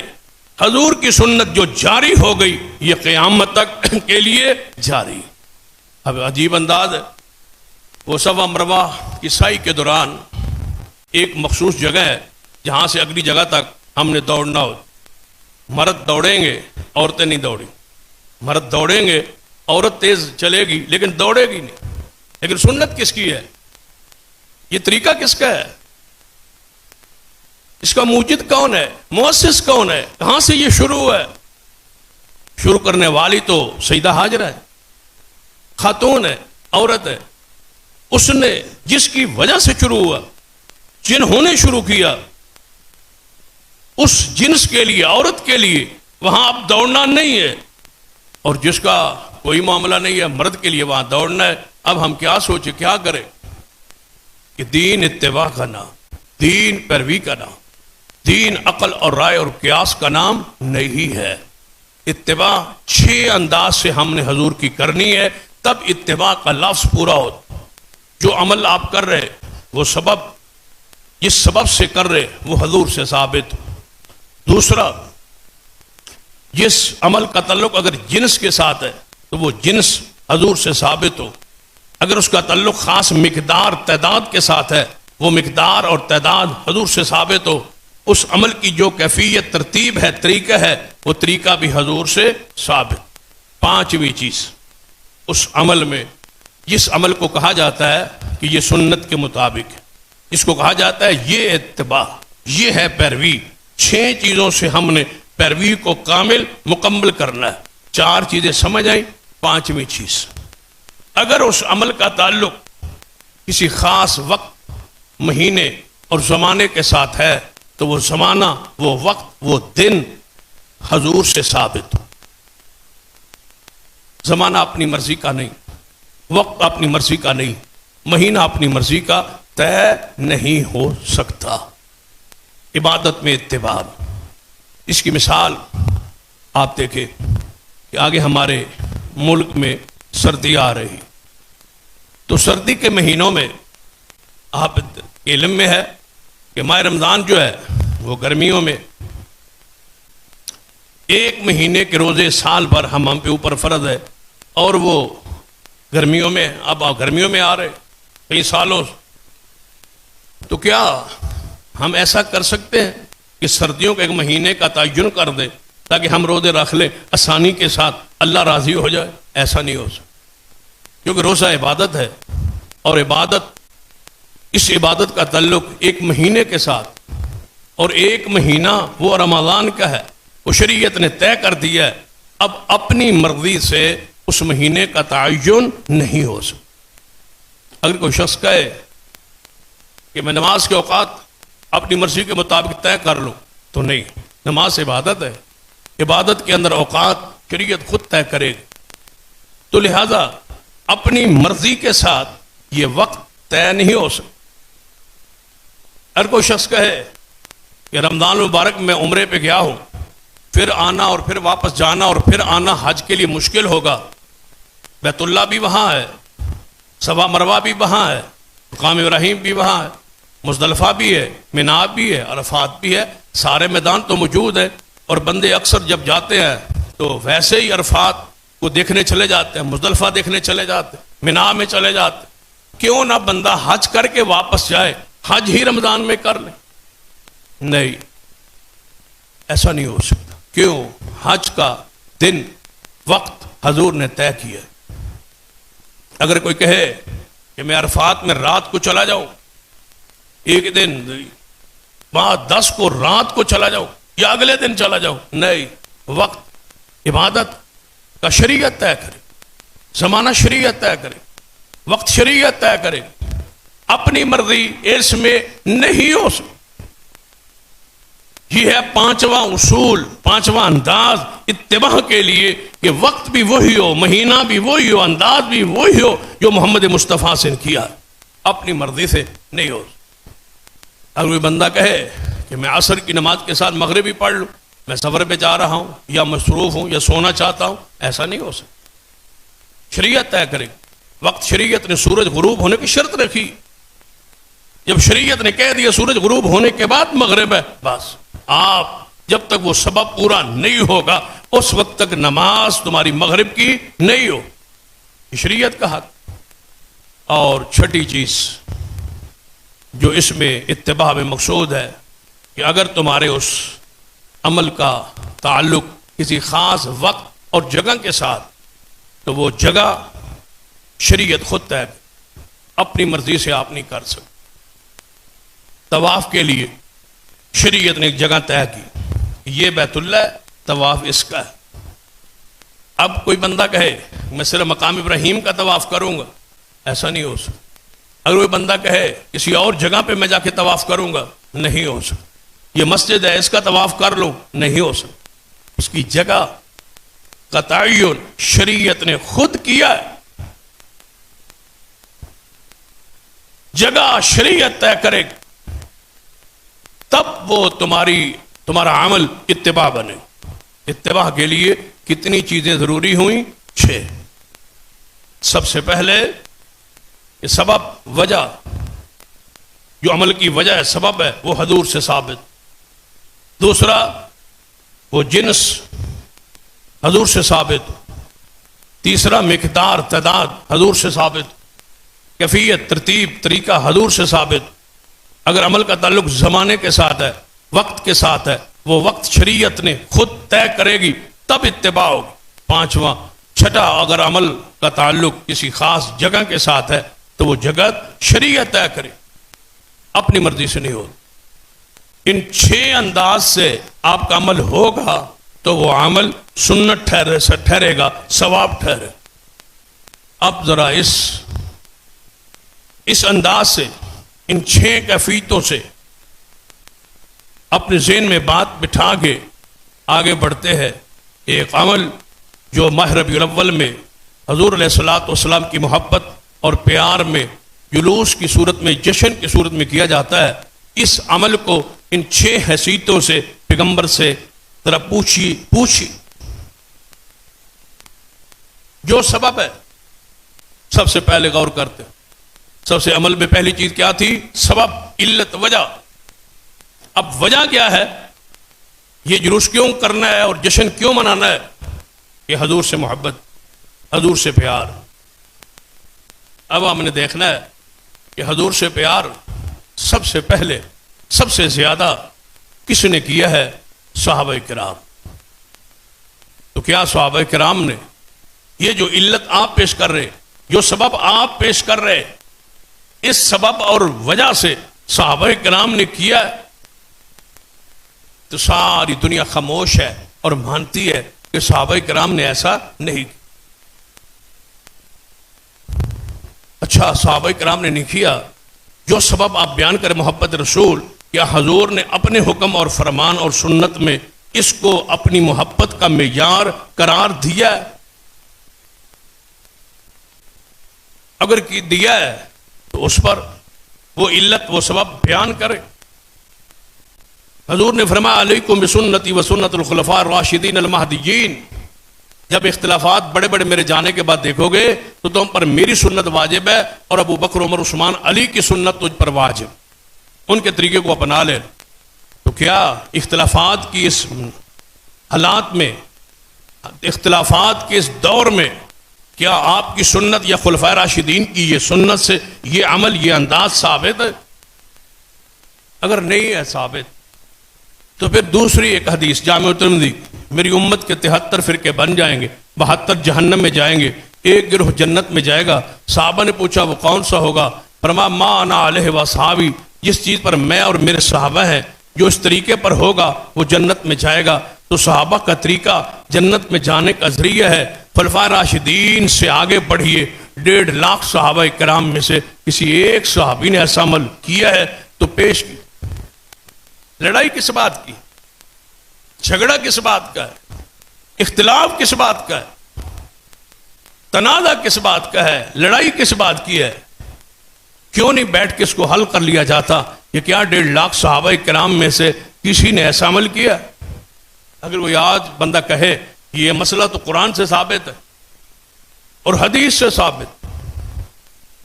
حضور کی سنت جو جاری ہو گئی یہ قیامت تک کے لیے جاری۔ اب عجیب انداز ہے، وہ صفا مروہ کی سعی کے دوران ایک مخصوص جگہ ہے جہاں سے اگلی جگہ تک ہم نے دوڑنا ہو۔ مرد دوڑیں گے، عورتیں نہیں دوڑیں، مرد دوڑیں گے، عورت تیز چلے گی لیکن دوڑے گی نہیں۔ لیکن سنت کس کی ہے؟ یہ طریقہ کس کا ہے؟ اس کا موجد کون ہے؟ مؤسس کون ہے؟ کہاں سے یہ شروع ہے؟ شروع کرنے والی تو سیدہ ہاجرہ ہے، خاتون ہے، عورت ہے۔ اس نے جس کی وجہ سے شروع ہوا، جنہوں نے شروع کیا، اس جنس کے لیے، عورت کے لیے وہاں اب دوڑنا نہیں ہے، اور جس کا کوئی معاملہ نہیں ہے، مرد کے لیے وہاں دوڑنا ہے۔ اب ہم کیا سوچیں، کیا کریں؟ کہ دین اتباع کا نام، دین پیروی کا نام، دین عقل اور رائے اور قیاس کا نام نہیں ہے۔ اتباع 6 انداز سے ہم نے حضور کی کرنی ہے، تب اتباع کا لفظ پورا ہو۔ جو عمل آپ کر رہے، وہ سبب، جس سبب سے کر رہے وہ حضور سے ثابت ہو۔ دوسرا، جس عمل کا تعلق اگر جنس کے ساتھ ہے، تو وہ جنس حضور سے ثابت ہو. اگر اس کا تعلق خاص مقدار تعداد کے ساتھ ہے، وہ مقدار اور تعداد حضور سے ثابت ہو. اس عمل کی جو کیفیت ترتیب ہے، طریقہ ہے، وہ طریقہ بھی حضور سے ثابت. پانچویں چیز، اس عمل میں جس عمل کو کہا جاتا ہے کہ یہ سنت کے مطابق ہے، اس کو کہا جاتا ہے یہ اتباع، یہ ہے پیروی. 6 چیزوں سے ہم نے پیروی کو کامل مکمل کرنا ہے. 4 چیزیں سمجھ آئیں. 5ویں چیز، اگر اس عمل کا تعلق کسی خاص وقت، مہینے اور زمانے کے ساتھ ہے تو وہ زمانہ، وہ وقت، وہ دن حضور سے ثابت ہو. زمانہ اپنی مرضی کا نہیں، وقت اپنی مرضی کا نہیں، مہینہ اپنی مرضی کا طے نہیں ہو سکتا. عبادت میں اتباع، اس کی مثال آپ دیکھیں کہ آگے ہمارے ملک میں سردی آ رہی، تو سردی کے مہینوں میں آپ علم میں ہے کہ ماہ رمضان جو ہے وہ گرمیوں میں 1 مہینے کے روزے سال بھر ہم پہ اوپر فرض ہے، اور وہ گرمیوں میں، اب گرمیوں میں آ رہے کئی سالوں. تو کیا ہم ایسا کر سکتے ہیں کہ سردیوں کے 1 مہینے کا تعین کر دیں تاکہ ہم روزے رکھ لیں آسانی کے ساتھ، اللہ راضی ہو جائے؟ ایسا نہیں ہو سکتا، کیونکہ روزہ عبادت ہے، اور عبادت، اس عبادت کا تعلق 1 مہینے کے ساتھ، اور 1 مہینہ وہ رمضان کا ہے، وہ شریعت نے طے کر دیا ہے. اب اپنی مرضی سے اس مہینے کا تعین نہیں ہو سکتا. اگر کوئی شخص کہے کہ میں نماز کے اوقات اپنی مرضی کے مطابق طے کر لوں، تو نہیں. نماز عبادت ہے، عبادت کے اندر اوقات شریعت خود طے کرے گی. تو لہذا اپنی مرضی کے ساتھ یہ وقت طے نہیں ہو سکتا. اگر کوئی شخص کہے کہ رمضان المبارک میں عمرے پہ گیا ہوں، پھر آنا اور پھر واپس جانا اور پھر آنا حج کے لیے مشکل ہوگا، بیت اللہ بھی وہاں ہے، صفا مروہ بھی وہاں ہے، مقام ابراہیم بھی وہاں ہے، مزدلفہ بھی ہے، مینا بھی ہے، عرفات بھی ہے، سارے میدان تو موجود ہیں. اور بندے اکثر جب جاتے ہیں تو ویسے ہی عرفات کو دیکھنے چلے جاتے ہیں، مزدلفہ دیکھنے چلے جاتے ہیں، مینا میں چلے جاتے ہیں. کیوں نہ بندہ حج کر کے واپس جائے، حج ہی رمضان میں کر لے؟ نہیں، ایسا نہیں ہو سکتا. کیوں؟ حج کا دن، وقت حضور نے طے کیا ہے. اگر کوئی کہے کہ میں عرفات میں رات کو چلا جاؤں، 1 دن وہاں 10 کو رات کو چلا جاؤں یا اگلے دن چلا جاؤں، نہیں. وقت عبادت کا شریعت طے کرے، زمانہ شریعت طے کرے، وقت شریعت طے کرے. اپنی مرضی اس میں نہیں ہو سکتی. یہ ہے 5واں اصول، 5واں انداز اتباع کے لیے کہ وقت بھی وہی ہو، مہینہ بھی وہی ہو، انداز بھی وہی ہو جو محمد مصطفیٰ سے کیا. اپنی مرضی سے نہیں ہو. اگر کوئی بندہ کہے کہ میں عصر کی نماز کے ساتھ مغربی پڑھ لوں، میں سفر پہ جا رہا ہوں یا مصروف ہوں یا سونا چاہتا ہوں، ایسا نہیں ہو سکتا. شریعت طے کرے. وقت شریعت نے سورج غروب ہونے کی شرط رکھی. جب شریعت نے کہہ دیا سورج غروب ہونے کے بعد مغرب ہے، بس آپ جب تک وہ سبب پورا نہیں ہوگا اس وقت تک نماز تمہاری مغرب کی نہیں ہو. شریعت کا حق. اور 6ٹھی چیز جو اس میں اتباع میں مقصود ہے کہ اگر تمہارے اس عمل کا تعلق کسی خاص وقت اور جگہ کے ساتھ، تو وہ جگہ شریعت خود طے، اپنی مرضی سے آپ نہیں کر سکتے. طواف کے لیے شریعت نے ایک جگہ طے کی، یہ بیت اللہ ہے، طواف اس کا ہے. اب کوئی بندہ کہے میں صرف مقام ابراہیم کا طواف کروں گا، ایسا نہیں ہو سکتا. اگر کوئی بندہ کہے کسی اور جگہ پہ میں جا کے طواف کروں گا، نہیں ہو سکتا. یہ مسجد ہے، اس کا طواف کر لوں، نہیں ہو سکتا. اس کی جگہ کا تعین شریعت نے خود کیا ہے. جگہ شریعت طے کرے تب وہ تمہارا عمل اتباع بنے. اتباع کے لیے کتنی چیزیں ضروری ہوئیں؟ 6. سب سے پہلے یہ سبب، وجہ، جو عمل کی وجہ ہے، سبب ہے، وہ حضور سے ثابت. دوسرا وہ جنس حضور سے ثابت. تیسرا مقدار تعداد حضور سے ثابت، کیفیت ترتیب طریقہ حضور سے ثابت۔ اگر عمل کا تعلق زمانے کے ساتھ ہے، وقت کے ساتھ ہے، وہ وقت شریعت نے خود طے کرے گی تب اتباع ہوگی۔ پانچواں چھٹا، اگر عمل کا تعلق کسی خاص جگہ کے ساتھ ہے تو وہ جگہ شریعت طے کرے، اپنی مرضی سے نہیں ہوگی۔ ان 6 انداز سے آپ کا عمل ہوگا تو وہ عمل سنت ٹھہرے گا، ثواب ٹھہرے۔ اب ذرا اس انداز سے، ان 6 کیفیتوں سے اپنے ذہن میں بات بٹھا کے آگے بڑھتے ہیں۔ ایک عمل جو ماہ ربیع الاول میں حضور علیہ الصلوۃ والسلام کی محبت اور پیار میں جلوس کی صورت میں، جشن کی صورت میں کیا جاتا ہے، اس عمل کو ان 6 حیثیتوں سے پیغمبر سے ذرا پوچھی جو سبب ہے۔ سب سے پہلے غور کرتے ہیں، سب سے عمل میں پہلی چیز کیا تھی؟ سبب، علت، وجہ۔ اب وجہ کیا ہے؟ یہ جلوس کیوں کرنا ہے اور جشن کیوں منانا ہے؟ یہ حضور سے محبت، حضور سے پیار۔ اب ہم نے دیکھنا ہے کہ حضور سے پیار سب سے پہلے، سب سے زیادہ کس نے کیا ہے؟ صحابہ کرام۔ تو کیا صحابہ کرام نے یہ جو علت آپ پیش کر رہے، جو سبب آپ پیش کر رہے، اس سبب اور وجہ سے صحابہ کرام نے کیا ہے؟ تو ساری دنیا خاموش ہے اور مانتی ہے کہ صحابہ کرام نے ایسا نہیں کیا۔ اچھا، صحابہ کرام نے نہیں کیا، جو سبب آپ بیان کریں محبت رسول، کیا حضور نے اپنے حکم اور فرمان اور سنت میں اس کو اپنی محبت کا معیار قرار دیا ہے؟ اگر دیا ہے تو اس پر وہ علت، وہ سبب بیان کرے۔ حضور نے فرمایا علیکم بسنتی و سنت الخلفاء الراشدین المہدیین، جب اختلافات بڑے بڑے میرے جانے کے بعد دیکھو گے تو تم پر میری سنت واجب ہے، اور ابو بکر، عمر، عثمان، علی کی سنت تجھ پر واجب، ان کے طریقے کو اپنا لے۔ تو کیا اختلافات کی اس حالات میں، اختلافات کے اس دور میں، کیا آپ کی سنت یا خلفائے راشدین کی یہ سنت سے یہ عمل، یہ انداز ثابت ہے؟ اگر نہیں ہے ثابت تو پھر دوسری ایک حدیث جامع ترمذی، میری امت کے 73 فرقے بن جائیں گے، 72 جہنم میں جائیں گے، ایک گروہ جنت میں جائے گا۔ صحابہ نے پوچھا وہ کون سا ہوگا؟ فرمایا ما انا علیہ واصحابی، جس چیز پر میں اور میرے صحابہ ہیں، جو اس طریقے پر ہوگا وہ جنت میں جائے گا۔ تو صحابہ کا طریقہ جنت میں جانے کا ذریعہ ہے۔ خلفائے راشدین سے آگے بڑھیے، 1.5 لاکھ صحابہ کرام میں سے کسی ایک صحابی نے ایسا عمل کیا ہے تو پیش کی۔ لڑائی کس بات کی؟ جھگڑا کس بات کا ہے؟ اختلاف کس بات کا ہے؟ تنازع کس بات کا ہے؟ لڑائی کس بات کی ہے؟ کیوں نہیں بیٹھ کے اس کو حل کر لیا جاتا کہ کیا 1.5 لاکھ صحابہ کرام میں سے کسی نے ایسا عمل کیا؟ اگر وہ آج بندہ کہے یہ مسئلہ تو قرآن سے ثابت ہے اور حدیث سے ثابت،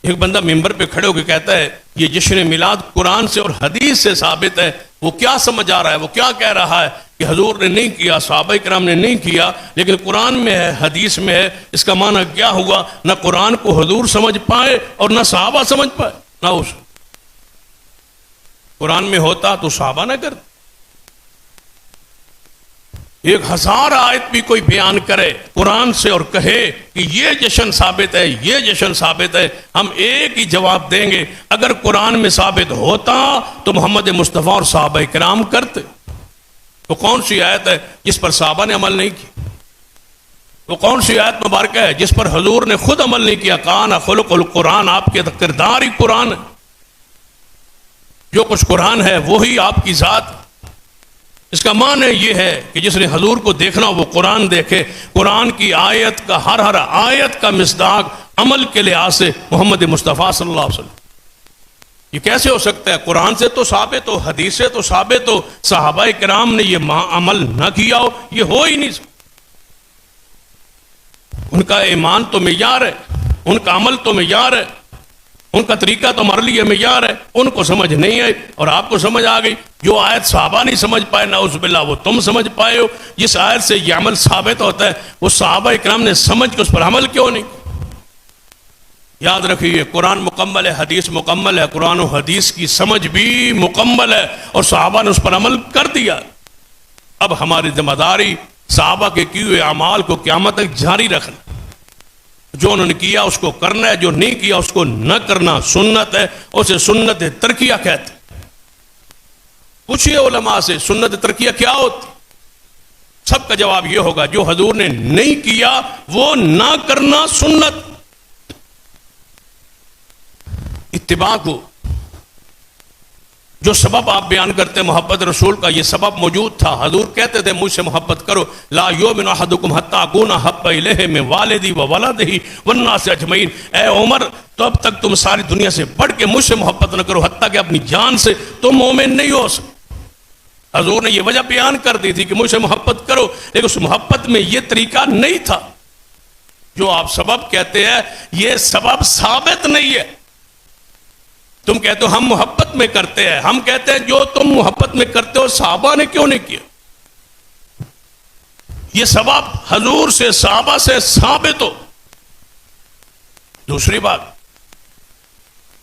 ایک بندہ ممبر پہ کھڑے ہو کے کہتا ہے یہ جشن میلاد قرآن سے اور حدیث سے ثابت ہے، وہ کیا سمجھ آ رہا ہے؟ وہ کیا کہہ رہا ہے کہ حضور نے نہیں کیا، صحابہ کرام نے نہیں کیا، لیکن قرآن میں ہے، حدیث میں ہے۔ اس کا معنی کیا ہوا؟ نہ قرآن کو حضور سمجھ پائے اور نہ صحابہ سمجھ پائے، نہ اس قرآن میں ہوتا تو صحابہ نہ کرتے۔ 1000 آیت بھی کوئی بیان کرے قرآن سے اور کہے کہ یہ جشن ثابت ہے، یہ جشن ثابت ہے، ہم ایک ہی جواب دیں گے، اگر قرآن میں ثابت ہوتا تو محمد مصطفیٰ اور صحابہ کرام کرتے۔ تو کون سی آیت ہے جس پر صحابہ نے عمل نہیں کیا؟ وہ کون سی آیت مبارکہ ہے جس پر حضور نے خود عمل نہیں کیا؟ کان خلق القرآن، آپ کے کردار ہی قرآن ہے، جو کچھ قرآن ہے وہی آپ کی ذات ہے۔ اس کا معنی یہ ہے کہ جس نے حضور کو دیکھنا وہ قرآن دیکھے، قرآن کی آیت کا ہر آیت کا مصداق عمل کے لحاظ سے محمد مصطفیٰ صلی اللہ علیہ وسلم۔ یہ کیسے ہو سکتا ہے؟ قرآن سے تو ثابت ہو، حدیث سے تو ثابت ہو، صحابہ کرام نے یہ عمل نہ کیا ہو، یہ ہو ہی نہیں سکتا۔ ان کا ایمان تو معیار ہے، ان کا عمل تو معیار ہے۔ ان کا طریقہ تو ہمارے لیے معیار ہے، ان کو سمجھ نہیں آئی اور آپ کو سمجھ آ گئی۔ جو آیت صحابہ نہیں سمجھ پائے نعوذ باللہ وہ تم سمجھ پائے ہو۔ جس آیت سے یہ عمل ثابت ہوتا ہے وہ صحابہ اکرام نے سمجھ کے اس پر عمل کیوں نہیں؟ یاد رکھیے قرآن مکمل ہے، حدیث مکمل ہے، قرآن و حدیث کی سمجھ بھی مکمل ہے اور صحابہ نے اس پر عمل کر دیا۔ اب ہماری ذمہ داری صحابہ کے کیے ہوئے اعمال کو قیامت تک جاری رکھنا، جو انہوں نے کیا اس کو کرنا ہے، جو نہیں کیا اس کو نہ کرنا سنت ہے، اسے سنت ترکیہ کہتے ہیں۔ پوچھئے علماء سے سنت ترکیہ کیا ہوتی؟ سب کا جواب یہ ہوگا جو حضور نے نہیں کیا وہ نہ کرنا سنت۔ اتباع کو جو سبب آپ بیان کرتے ہیں محبت رسول کا، یہ سبب موجود تھا۔ حضور کہتے تھے مجھ سے محبت کرو، لا یؤمن احدکم حتی اکون احب الیہ من والدی وولدہ والناس اجمعین۔ اے عمر تو اب تک تم ساری دنیا سے بڑھ کے مجھ سے محبت نہ کرو حتیٰ کہ اپنی جان سے تم مومن نہیں ہو سکتے۔ حضور نے یہ وجہ بیان کر دی تھی کہ مجھ سے محبت کرو، لیکن اس محبت میں یہ طریقہ نہیں تھا۔ جو آپ سبب کہتے ہیں یہ سبب ثابت نہیں ہے۔ تم کہتے ہو ہم محبت میں کرتے ہیں، ہم کہتے ہیں جو تم محبت میں کرتے ہو صحابہ نے کیوں نہیں کیا؟ یہ سبب حضور سے صحابہ سے ثابت ہو۔ دوسری بات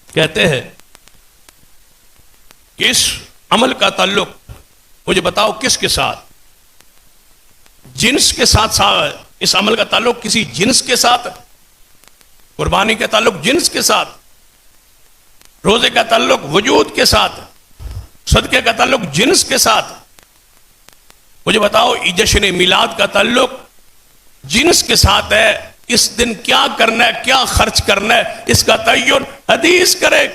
کہتے ہیں کہ اس عمل کا تعلق مجھے بتاؤ کس کے ساتھ؟ جنس کے ساتھ۔ اس عمل کا تعلق کسی جنس کے ساتھ ہے؟ قربانی کا تعلق جنس کے ساتھ، روزے کا تعلق وجود کے ساتھ، صدقے کا تعلق جنس کے ساتھ۔ مجھے بتاؤ جشن میلاد کا تعلق جنس کے ساتھ ہے، اس دن کیا کرنا ہے، کیا خرچ کرنا ہے، اس کا تعین حدیث کرے۔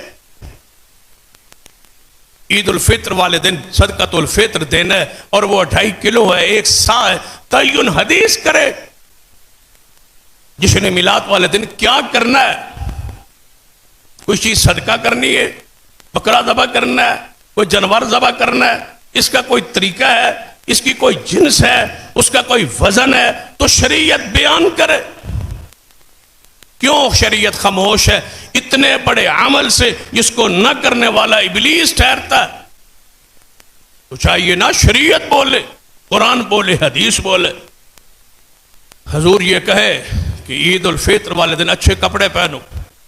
عید الفطر والے دن صدقۃ الفطر دینا ہے اور وہ 2.5 کلو ہے، 1 سا ہے، تعین حدیث کرے۔ جشن میلاد والے دن کیا کرنا ہے؟ کوئی چیز صدقہ کرنی ہے، بکرا ذبح کرنا ہے، کوئی جانور ذبح کرنا ہے، اس کا کوئی طریقہ ہے، اس کی کوئی جنس ہے، اس کا کوئی وزن ہے تو شریعت بیان کرے۔ کیوں شریعت خاموش ہے اتنے بڑے عمل سے جس کو نہ کرنے والا ابلیس ٹھہرتا ہے؟ تو چاہیے نا شریعت بولے، قرآن بولے، حدیث بولے۔ حضور یہ کہے کہ عید الفطر والے دن اچھے کپڑے پہنو،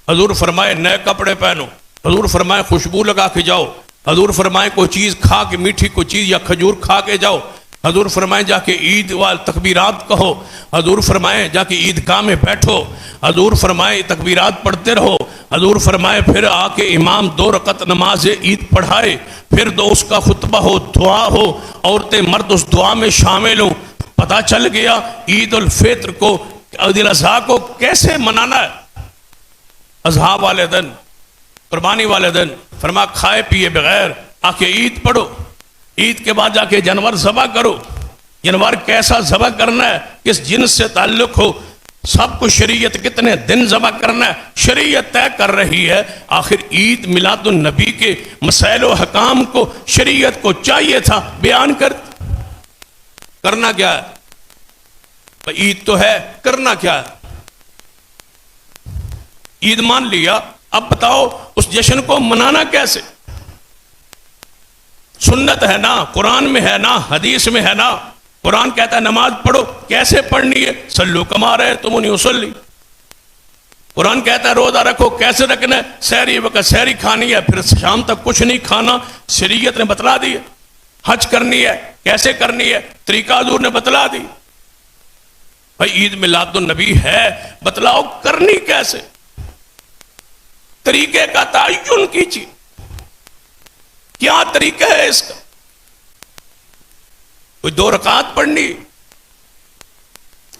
حضور فرمائے نئے کپڑے پہنو، حضور فرمائے خوشبو لگا کے جاؤ، حضور فرمائے کوئی چیز کھا کے، میٹھی کوئی چیز یا کھجور کھا کے جاؤ، حضور فرمائے جا کے عید وال تکبیرات کہو، حضور فرمائے جا کے عیدگاہ میں بیٹھو، حضور فرمائے تکبیرات پڑھتے رہو، حضور فرمائے پھر آ کے امام 2 رکعت نماز عید پڑھائے، پھر اس کا خطبہ ہو، دعا ہو، عورتیں مرد اس دعا میں شامل ہوں۔ پتہ چل گیا عید الفطر کو، عید الاضحیٰ کو کیسے منانا ہے۔ اضحیٰ والے دن، قربانی والے دن فرما کھائے پیے بغیر آ کے عید پڑھو، عید کے بعد جا کے جانور ذبح کرو۔ جانور کیسا ذبح کرنا ہے، کس جنس سے تعلق ہو، سب کو شریعت کتنے دن ذبح کرنا ہے شریعت طے کر رہی ہے۔ آخر عید میلاد النبی کے مسائل و حکام کو شریعت کو چاہیے تھا بیان کرنا کیا ہے؟ عید تو ہے، کرنا کیا ہے؟ عید مان لیا، اب بتاؤ اس جشن کو منانا کیسے؟ سنت ہے نا، قرآن میں ہے نا، حدیث میں ہے نا۔ قرآن کہتا ہے نماز پڑھو، کیسے پڑھنی ہے؟ سلو کما رہے تم نہیں اسلی۔ قرآن کہتا ہے روزہ رکھو، کیسے رکھنا ہے؟ سحری وقت سحری کھانی ہے، پھر شام تک کچھ نہیں کھانا، شریعت نے بتلا دی ہے۔ حج کرنی ہے، کیسے کرنی ہے؟ طریقہ حضور نے بتلا دی۔ بھائی عید میلاد النبی ہے، بتلاؤ کرنی کیسے؟ طریقے کا تعین کیجیے، کیا طریقہ ہے اس کا؟ کوئی 2 رکعت پڑھنی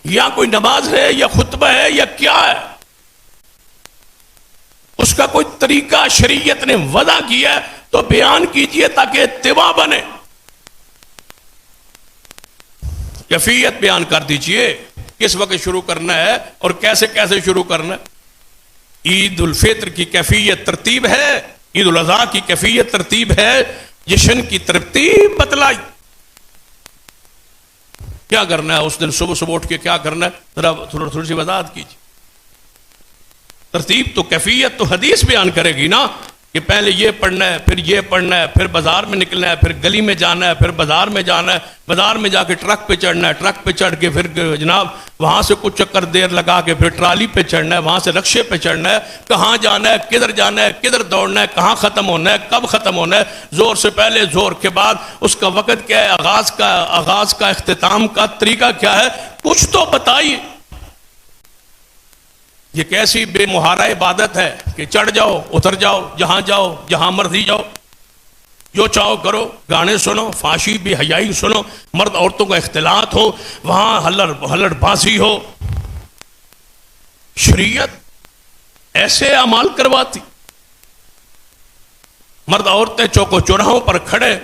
یا کوئی نماز ہے یا خطبہ ہے یا کیا ہے؟ اس کا کوئی طریقہ شریعت نے وضع کیا ہے تو بیان کیجئے تاکہ اتباع بنے۔ کیفیت بیان کر دیجئے، کس وقت شروع کرنا ہے اور کیسے کیسے شروع کرنا ہے۔ عید الفطر کی کیفیت ترتیب ہے، عید الاضحیٰ کی کیفیت ترتیب ہے، جشن کی ترتیب بتلائی۔ کیا کرنا ہے اس دن صبح صبح اٹھ کے کیا کرنا ہے، ذرا تھوڑی سی وضاحت کیجیے۔ ترتیب تو کیفیت تو حدیث بیان کرے گی نا کہ پہلے یہ پڑھنا ہے، پھر یہ پڑھنا ہے، پھر بازار میں نکلنا ہے، پھر گلی میں جانا ہے، پھر بازار میں جانا ہے، بازار میں جا کے ٹرک پہ چڑھنا ہے، ٹرک پہ چڑھ کے پھر جناب وہاں سے کچھ چکر دیر لگا کے پھر ٹرالی پہ چڑھنا ہے، وہاں سے رکشے پہ چڑھنا ہے، کہاں جانا ہے، کدھر جانا ہے، کدھر دوڑنا ہے، کہاں ختم ہونا ہے، کب ختم ہونا ہے، زور سے پہلے زور کے بعد، اس کا وقت کیا ہے، آغاز کا اختتام کا طریقہ کیا ہے، کچھ تو بتائیے۔ یہ کیسی بے مہارہ عبادت ہے کہ چڑھ جاؤ اتر جاؤ جہاں مرضی جاؤ، جو چاہو کرو، گانے سنو، فحاشی بے حیائی سنو، مرد عورتوں کا اختلاط ہو، وہاں ہلڑ بازی ہو۔ شریعت ایسے اعمال کرواتی، مرد عورتیں چوکو چوراہوں پر کھڑے،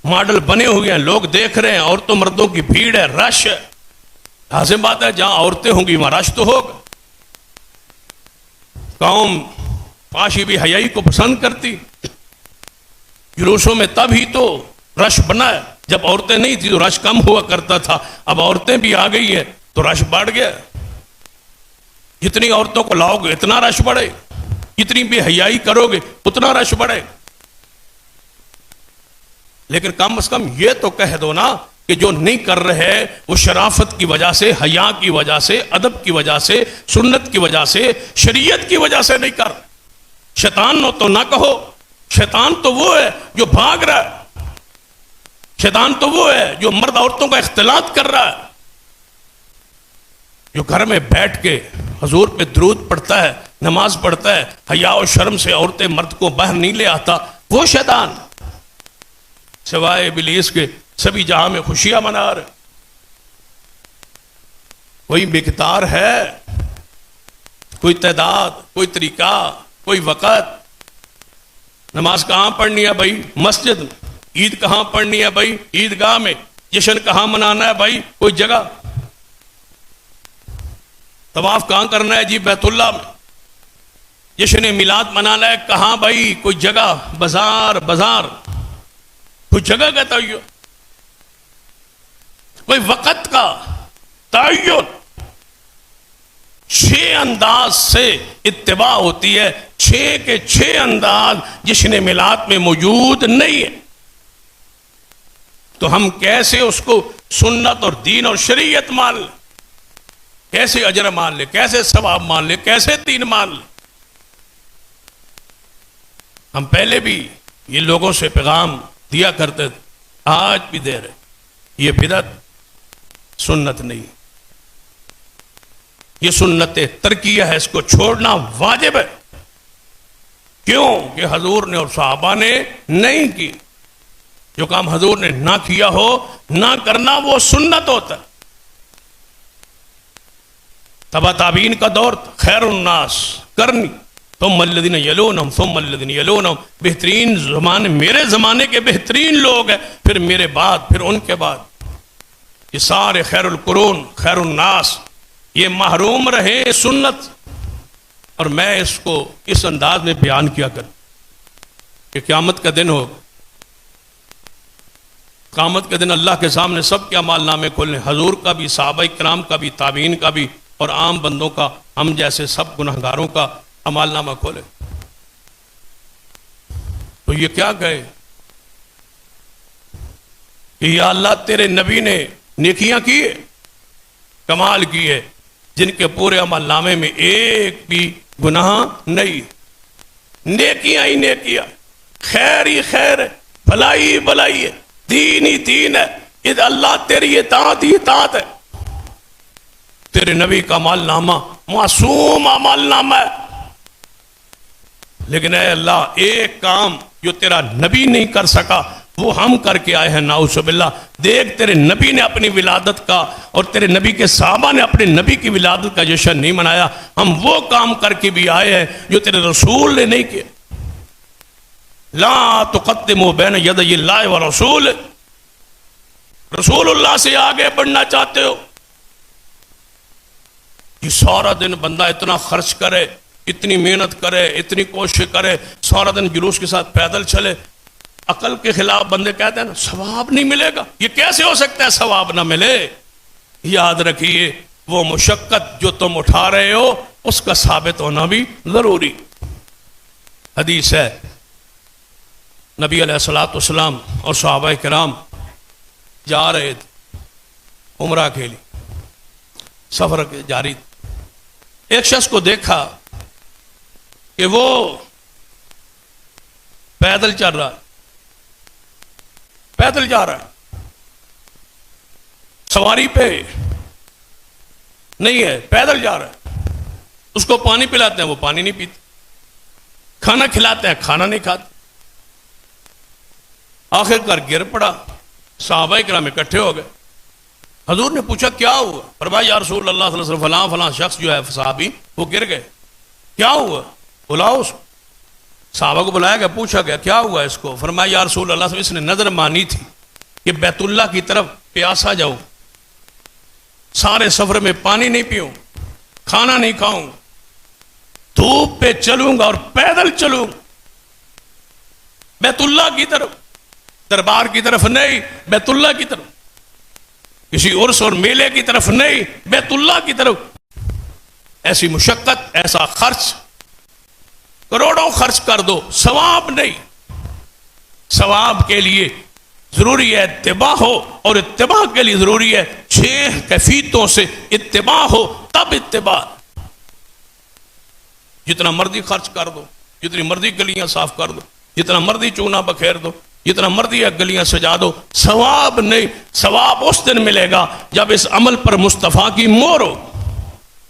ماڈل بنے ہوئے ہیں، لوگ دیکھ رہے ہیں، عورتوں مردوں کی بھیڑ ہے، رش ہے۔ لازم بات ہے جہاں عورتیں ہوں گی وہاں رش تو ہوگا۔ قوم فحاشی بے حیائی کو پسند کرتی، جلوسوں میں تب ہی تو رش بنا ہے، جب عورتیں نہیں تھی تو رش کم ہوا کرتا تھا، اب عورتیں بھی آ گئی ہیں تو رش بڑھ گیا۔ جتنی عورتوں کو لاؤ گے اتنا رش بڑھے، جتنی بے حیائی کرو گے اتنا رش بڑھے۔ لیکن کم از کم یہ تو کہہ دو نا کہ جو نہیں کر رہے وہ شرافت کی وجہ سے، حیا کی وجہ سے، ادب کی وجہ سے، سنت کی وجہ سے، شریعت کی وجہ سے نہیں کر۔ شیطان نو تو نہ کہو، شیطان تو وہ ہے جو بھاگ رہا ہے، شیطان تو وہ ہے جو مرد عورتوں کا اختلاط کر رہا ہے، جو گھر میں بیٹھ کے حضور پہ درود پڑھتا ہے، نماز پڑھتا ہے، حیا و شرم سے عورتیں مرد کو باہر نہیں لے آتا، وہ شیطان سوائے ابلیس کے سبھی جہاں میں خوشیاں منا رہے۔ کوئی مقدار ہے، کوئی تعداد، کوئی طریقہ، کوئی وقت۔ نماز کہاں پڑھنی ہے بھائی؟ مسجد میں۔ عید کہاں پڑھنی ہے بھائی؟ عیدگاہ میں۔ جشن کہاں منانا ہے بھائی؟ کوئی جگہ۔ طواف کہاں کرنا ہے جی؟ بیت اللہ میں۔ جشن میلاد منانا ہے کہاں بھائی؟ کوئی جگہ، بازار، کوئی جگہ کا تعین، کوئی وقت کا تعین۔ 6 انداز سے اتباع ہوتی ہے، 6 کے 6 انداز جشن میلاد میں موجود نہیں ہے، تو ہم کیسے اس کو سنت اور دین اور شریعت مان لیں؟ کیسے اجر مان لیں؟ کیسے ثواب مان لیں؟ کیسے دین مان لیں؟ ہم پہلے بھی یہ لوگوں سے پیغام دیا کرتے تھے، آج بھی دے رہے، یہ بدعت سنت نہیں، یہ سنت ترکیہ ہے، اس کو چھوڑنا واجب ہے۔ کیوں کہ حضور نے اور صحابہ نے نہیں کی۔ جو کام حضور نے نہ کیا ہو، نہ کرنا، وہ سنت ہوتا ہے۔ تبا تابعین کا دور، خیر الناس کرنی ثم الذین یلونہم ثم الذین یلونہم، بہترین زمانے میرے زمانے کے بہترین لوگ ہیں، پھر میرے بعد، پھر ان کے بعد۔ یہ سارے خیر القرون، خیر الناس، یہ محروم رہے سنت۔ اور میں اس کو اس انداز میں بیان کیا کر کہ قیامت کا دن ہو، قیامت کے دن اللہ کے سامنے سب کے اعمال نامے کھولنے، حضور کا بھی، صحابہ کرام کا بھی، تابعین کا بھی، اور عام بندوں کا، ہم جیسے سب گناہگاروں کا اعمال نامہ کھولے۔ تو یہ کیا کہے کہ یا اللہ تیرے نبی نے نیکیاں کی ہے، کمال کی ہے، جن کے پورے عمل نامے میں ایک بھی گناہ نہیں، نیکیاں ہی نیکیاں، خیر ہی خیر ہے، بھلائی ہی بھلائی ہے، دین ہی دین ہے، یہ اللہ تیری اطاعت ہی اطاعت ہے۔ تیرے نبی کا عمل نامہ معصوم عمل نامہ ہے، لیکن اے اللہ ایک کام جو تیرا نبی نہیں کر سکا وہ ہم کر کے آئے ہیں، نعوذ باللہ۔ دیکھ تیرے نبی نے اپنی ولادت کا اور تیرے نبی کے صحابہ نے اپنے نبی کی ولادت کا جشن نہیں منایا، ہم وہ کام کر کے بھی آئے ہیں جو تیرے رسول نے نہیں کیا۔ لا تقدموا بین یدی اللہ ورسول، رسول اللہ سے آگے بڑھنا چاہتے ہو؟ یہ سارا دن بندہ اتنا خرچ کرے، اتنی محنت کرے، اتنی کوشش کرے، سارا دن جلوس کے ساتھ پیدل چلے، عقل کے خلاف بندے کہتے ہیں نا ثواب نہیں ملے گا، یہ کیسے ہو سکتا ہے ثواب نہ ملے؟ یاد رکھیے وہ مشقت جو تم اٹھا رہے ہو اس کا ثابت ہونا بھی ضروری۔ حدیث ہے نبی علیہ الصلوۃ والسلام اور صحابہ کرام جا رہے تھے عمرہ کے لیے، سفر جاری تھا۔ ایک شخص کو دیکھا کہ وہ پیدل چل رہا ہے، پیدل جا رہا ہے، سواری پہ نہیں ہے، پیدل جا رہا ہے۔ اس کو پانی پلاتے ہیں وہ پانی نہیں پیتے، کھانا کھلاتے ہیں کھانا نہیں کھاتے۔ آخر کار گر پڑا، صحابہ کرام اکٹھے ہو گئے، حضور نے پوچھا کیا ہوا؟ فرمایا یا رسول اللہ صلی اللہ علیہ وسلم فلاں فلاں شخص جو ہے صحابی وہ گر گئے۔ کیا ہوا؟ بلاؤ اس کو۔ صحابہ کو بلایا گیا، پوچھا گیا کیا ہوا اس کو؟ فرمایا یا رسول اللہ صلی اللہ علیہ وسلم اس نے نظر مانی تھی کہ بیت اللہ کی طرف پیاسا جاؤں، سارے سفر میں پانی نہیں پیوں، کھانا نہیں کھاؤں، دھوپ پہ چلوں گا اور پیدل چلوں بیت اللہ کی طرف، دربار کی طرف نہیں، بیت اللہ کی طرف، کسی عرس اور میلے کی طرف نہیں، بیت اللہ کی طرف۔ ایسی مشقت، ایسا خرچ، کروڑوں خرچ کر دو، ثواب نہیں۔ ثواب کے لیے ضروری ہے اتباع ہو، اور اتباع کے لیے ضروری ہے 6 کیفیتوں سے اتباع ہو، تب اتباع۔ جتنا مرضی خرچ کر دو، جتنی مرضی گلیاں صاف کر دو، جتنا مرضی چونا بکھیر دو، جتنا مرضی گلیاں سجا دو، ثواب نہیں۔ ثواب اس دن ملے گا جب اس عمل پر مصطفیٰ کی مہر ہو۔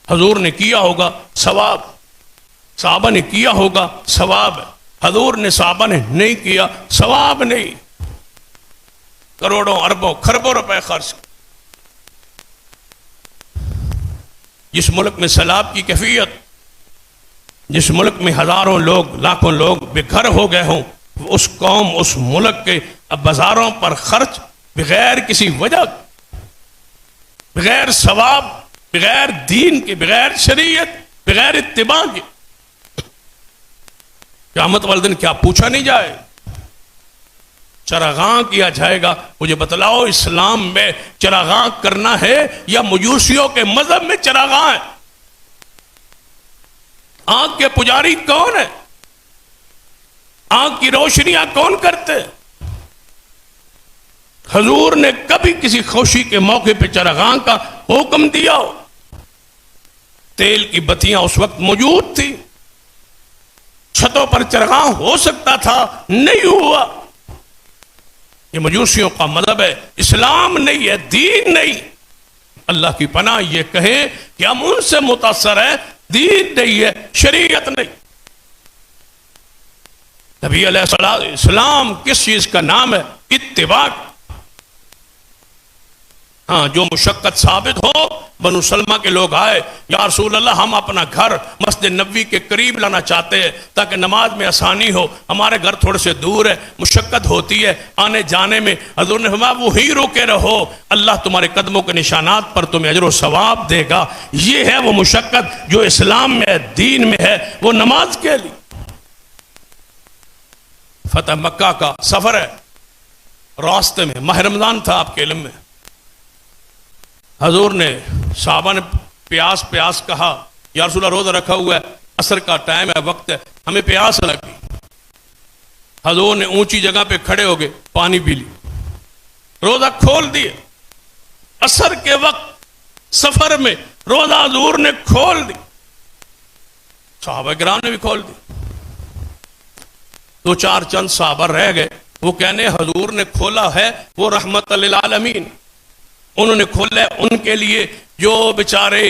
حضور نے کیا ہوگا ثواب، صحابہ نے کیا ہوگا ثواب، حضور نے صحابہ نے نہیں کیا ثواب نہیں۔ کروڑوں اربوں کھربوں روپے خرچ۔ جس ملک میں سیلاب کی کیفیت، جس ملک میں ہزاروں لوگ، لاکھوں لوگ بے گھر ہو گئے ہوں، اس قوم، اس ملک کے بازاروں پر خرچ بغیر کسی وجہ، بغیر ثواب، بغیر دین کے، بغیر شریعت، بغیر اتباع کے، قیامت والے دن کیا پوچھا نہیں جائے؟ چراغاں کیا جائے گا۔ مجھے بتلاؤ اسلام میں چراغاں کرنا ہے یا مجوسیوں کے مذہب میں چراغاں ہے؟ آنکھ کے پجاری کون ہے؟ آنکھ کی روشنیاں کون کرتے؟ حضور نے کبھی کسی خوشی کے موقع پہ چراغاں کا حکم دیا ہو؟ تیل کی بتیاں اس وقت موجود تھی، چھتوں پر چراغاں ہو سکتا تھا، نہیں ہوا۔ یہ مجوسیوں کا مذہب ہے، اسلام نہیں ہے، دین نہیں۔ اللہ کی پناہ یہ کہیں کہ ہم ان سے متاثر ہیں، دین نہیں ہے، شریعت نہیں۔ نبی علیہ السلام کس چیز کا نام ہے؟ اتباع۔ ہاں، جو مشقت ثابت ہو۔ بنو سلمہ کے لوگ آئے، یا رسول اللہ ہم اپنا گھر مسجد نبوی کے قریب لانا چاہتے ہیں تاکہ نماز میں آسانی ہو، ہمارے گھر تھوڑے سے دور ہے، مشقت ہوتی ہے آنے جانے میں۔ حضور نے فرمایا وہیں روکے رہو، اللہ تمہارے قدموں کے نشانات پر تمہیں اجر و ثواب دے گا۔ یہ ہے وہ مشقت جو اسلام میں ہے، دین میں ہے، وہ نماز کے لیے۔ فتح مکہ کا سفر ہے، راستے میں ماہ رمضان تھا آپ کے علم میں، حضور نے صحابہ نے پیاس کہا، یا رسول اللہ روزہ رکھا ہوا ہے، عصر کا ٹائم ہے، وقت ہے، ہمیں پیاس لگی۔ حضور نے اونچی جگہ پہ کھڑے ہو گئے، پانی پی لی، روزہ کھول دیے۔ عصر کے وقت سفر میں روزہ حضور نے کھول دی، صحابہ کرام نے بھی کھول دی۔ 2-4 چند صحابہ رہ گئے، وہ کہنے حضور نے کھولا ہے وہ رحمت للعالمین، انہوں نے کھولا ہے ان کے لیے جو بیچارے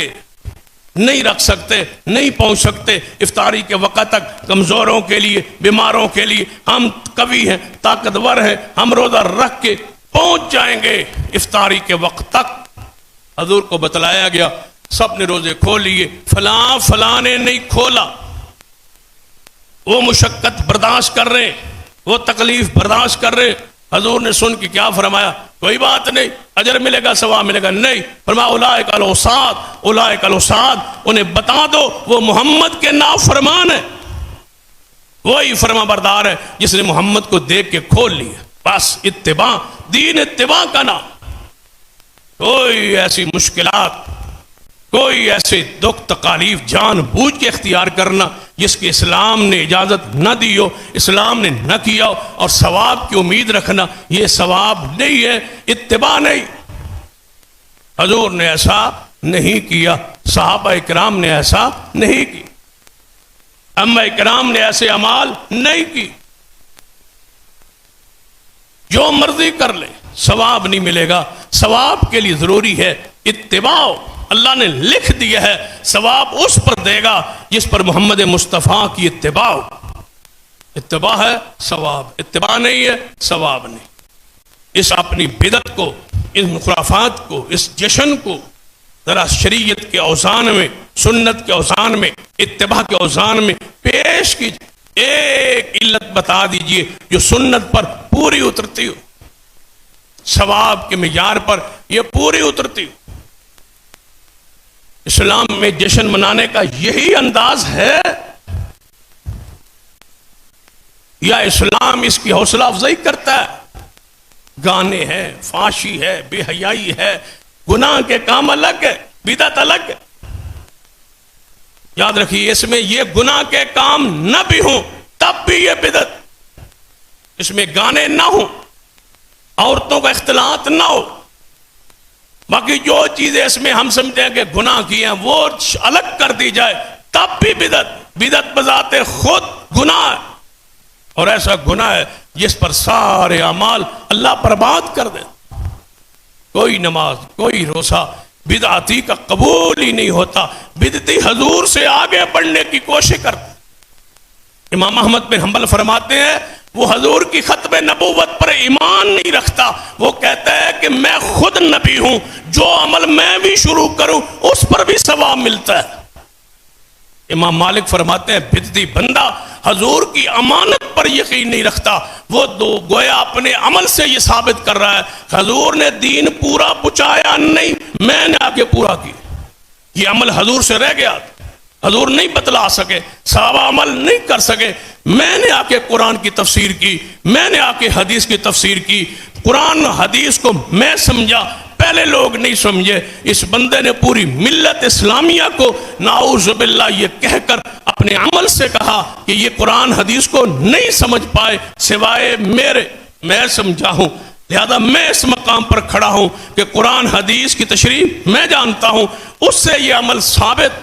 نہیں رکھ سکتے، نہیں پہنچ سکتے افطاری کے وقت تک، کمزوروں کے لیے، بیماروں کے لیے۔ ہم قوی ہیں، طاقتور ہیں، ہم روزہ رکھ کے پہنچ جائیں گے افطاری کے وقت تک۔ حضور کو بتلایا گیا، سب نے روزے کھول لیے، فلاں نے نہیں کھولا، وہ مشقت برداشت کر رہے، وہ تکلیف برداشت کر رہے۔ حضور نے سن کے کیا فرمایا؟ کوئی بات نہیں، اجر ملے گا، ثواب ملے گا۔ نہیں، فرمایا اولئک الوساد، انہیں بتا دو وہ محمد کے نافرمان ہے، وہی فرما بردار ہے جس نے محمد کو دیکھ کے کھول لیا۔ بس اتباع، دین اتباع کا نام۔ کوئی ایسی مشکلات، کوئی ایسے دکھ تکالیف جان بوجھ کے اختیار کرنا جس کی اسلام نے اجازت نہ دی ہو، اسلام نے نہ کیا ہو، اور ثواب کی امید رکھنا، یہ ثواب نہیں ہے، اتباع نہیں۔ حضور نے ایسا نہیں کیا، صحابہ اکرام نے ایسا نہیں کی، ائمہ اکرام نے ایسے اعمال نہیں کی۔ جو مرضی کر لے ثواب نہیں ملے گا۔ ثواب کے لیے ضروری ہے اتباع۔ اللہ نے لکھ دیا ہے ثواب اس پر دے گا جس پر محمد مصطفیٰ کی اتباع ہو۔ اتباع ہے ثواب، اتباع نہیں ہے ثواب نہیں۔ اس اپنی بدعت کو، ان خرافات کو، اس جشن کو ذرا شریعت کے اوزان میں، سنت کے اوزان میں، اتباع کے اوزان میں پیش کیجیے۔ ایک علت بتا دیجئے جو سنت پر پوری اترتی ہو، ثواب کے معیار پر یہ پوری اترتی ہو۔ اسلام میں جشن منانے کا یہی انداز ہے یا اسلام اس کی حوصلہ افزائی کرتا ہے؟ گانے ہیں، فحاشی ہے، بے حیائی ہے، گناہ کے کام الگ ہے، بدعت الگ ہے۔ یاد رکھیے اس میں یہ گناہ کے کام نہ بھی ہوں تب بھی یہ بدعت، اس میں گانے نہ ہوں، عورتوں کا اختلاط نہ ہو، باقی جو چیزیں اس میں ہم سمجھیں کہ گناہ کی ہیں وہ الگ کر دی جائے تب بھی بدعت۔ بدعت بذات خود گناہ ہے، اور ایسا گناہ ہے جس پر سارے اعمال اللہ برباد کر دے۔ کوئی نماز، کوئی روزہ بدعتی کا قبول ہی نہیں ہوتا۔ بدعتی حضور سے آگے بڑھنے کی کوشش کرتا۔ امام احمد بن حنبل فرماتے ہیں وہ حضور کی ختم نبوت پر ایمان نہیں رکھتا، وہ کہتا ہے کہ میں خود نبی ہوں، جو عمل میں بھی شروع کروں اس پر بھی ثواب ملتا ہے۔ امام مالک فرماتے ہیں بدعتی بندہ حضور کی امانت پر یقین نہیں رکھتا، وہ گویا اپنے عمل سے یہ ثابت کر رہا ہے حضور نے دین پورا پہنچایا نہیں، میں نے آگے پورا کیا۔ یہ عمل حضور سے رہ گیا، حضور نہیں بتلا سکے، صحابہ عمل نہیں کر سکے، میں نے آ کے قرآن کی تفسیر کی، میں نے آ کے حدیث کی تفسیر کی، قرآن حدیث کو میں سمجھا، پہلے لوگ نہیں سمجھے۔ اس بندے نے پوری ملت اسلامیہ کو نعوذ باللہ یہ کہہ کر اپنے عمل سے کہا کہ یہ قرآن حدیث کو نہیں سمجھ پائے سوائے میرے، میں سمجھا ہوں، لہذا میں اس مقام پر کھڑا ہوں کہ قرآن حدیث کی تشریح میں جانتا ہوں، اس سے یہ عمل ثابت۔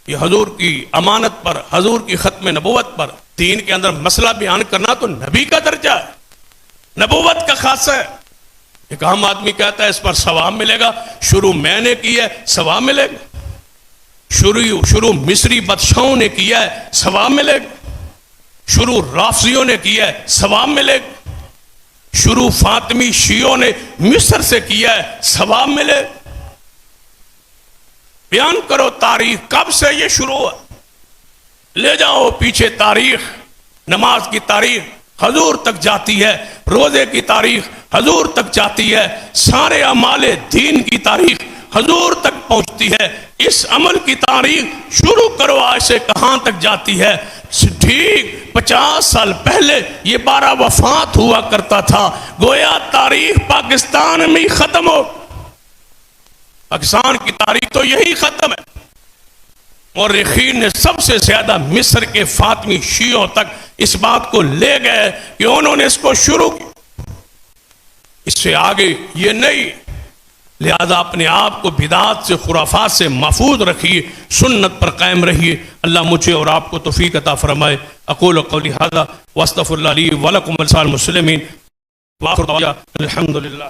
یہ حضور کی امانت پر، حضور کی ختم نبوت پر دین کے اندر مسئلہ بیان کرنا تو نبی کا درجہ ہے، نبوت کا خاصہ ہے۔ ایک عام آدمی کہتا ہے اس پر ثواب ملے گا، شروع میں نے کی ہے ثواب ملے گا، شروع مصری بادشاہوں نے کیا ہے ثواب ملے گا، شروع رافضیوں نے کیا ہے ثواب ملے گا، شروع فاطمی شیعوں نے مصر سے کیا ہے ثواب ملے گا۔ بیان کرو تاریخ کب سے یہ شروع ہوا، لے جاؤ پیچھے تاریخ، نماز کی تاریخ حضور تک جاتی ہے، روزے کی تاریخ حضور تک جاتی ہے، سارے اعمال دین کی تاریخ حضور تک پہنچتی ہے۔ اس عمل کی تاریخ شروع کرو آج سے کہاں تک جاتی ہے؟ ٹھیک 50 سال پہلے یہ 12 وفات ہوا کرتا تھا، گویا تاریخ پاکستان میں ہی ختم ہو، پاکستان کی تاریخ تو یہی ختم ہے۔ مورخین نے سب سے زیادہ مصر کے فاطمی شیعوں تک اس بات کو لے گئے کہ انہوں نے اس کو شروع کیا، اس سے آگے یہ نہیں۔ لہذا اپنے آپ کو بدعات سے، خرافات سے محفوظ رکھیے، سنت پر قائم رہیے۔ اللہ مجھے اور آپ کو توفیق عطا فرمائے۔ اقول قولی ھذا واستغفر اللہ لی ولکم ولسائر المسلمین، وآخر دعوانا الحمدللہ۔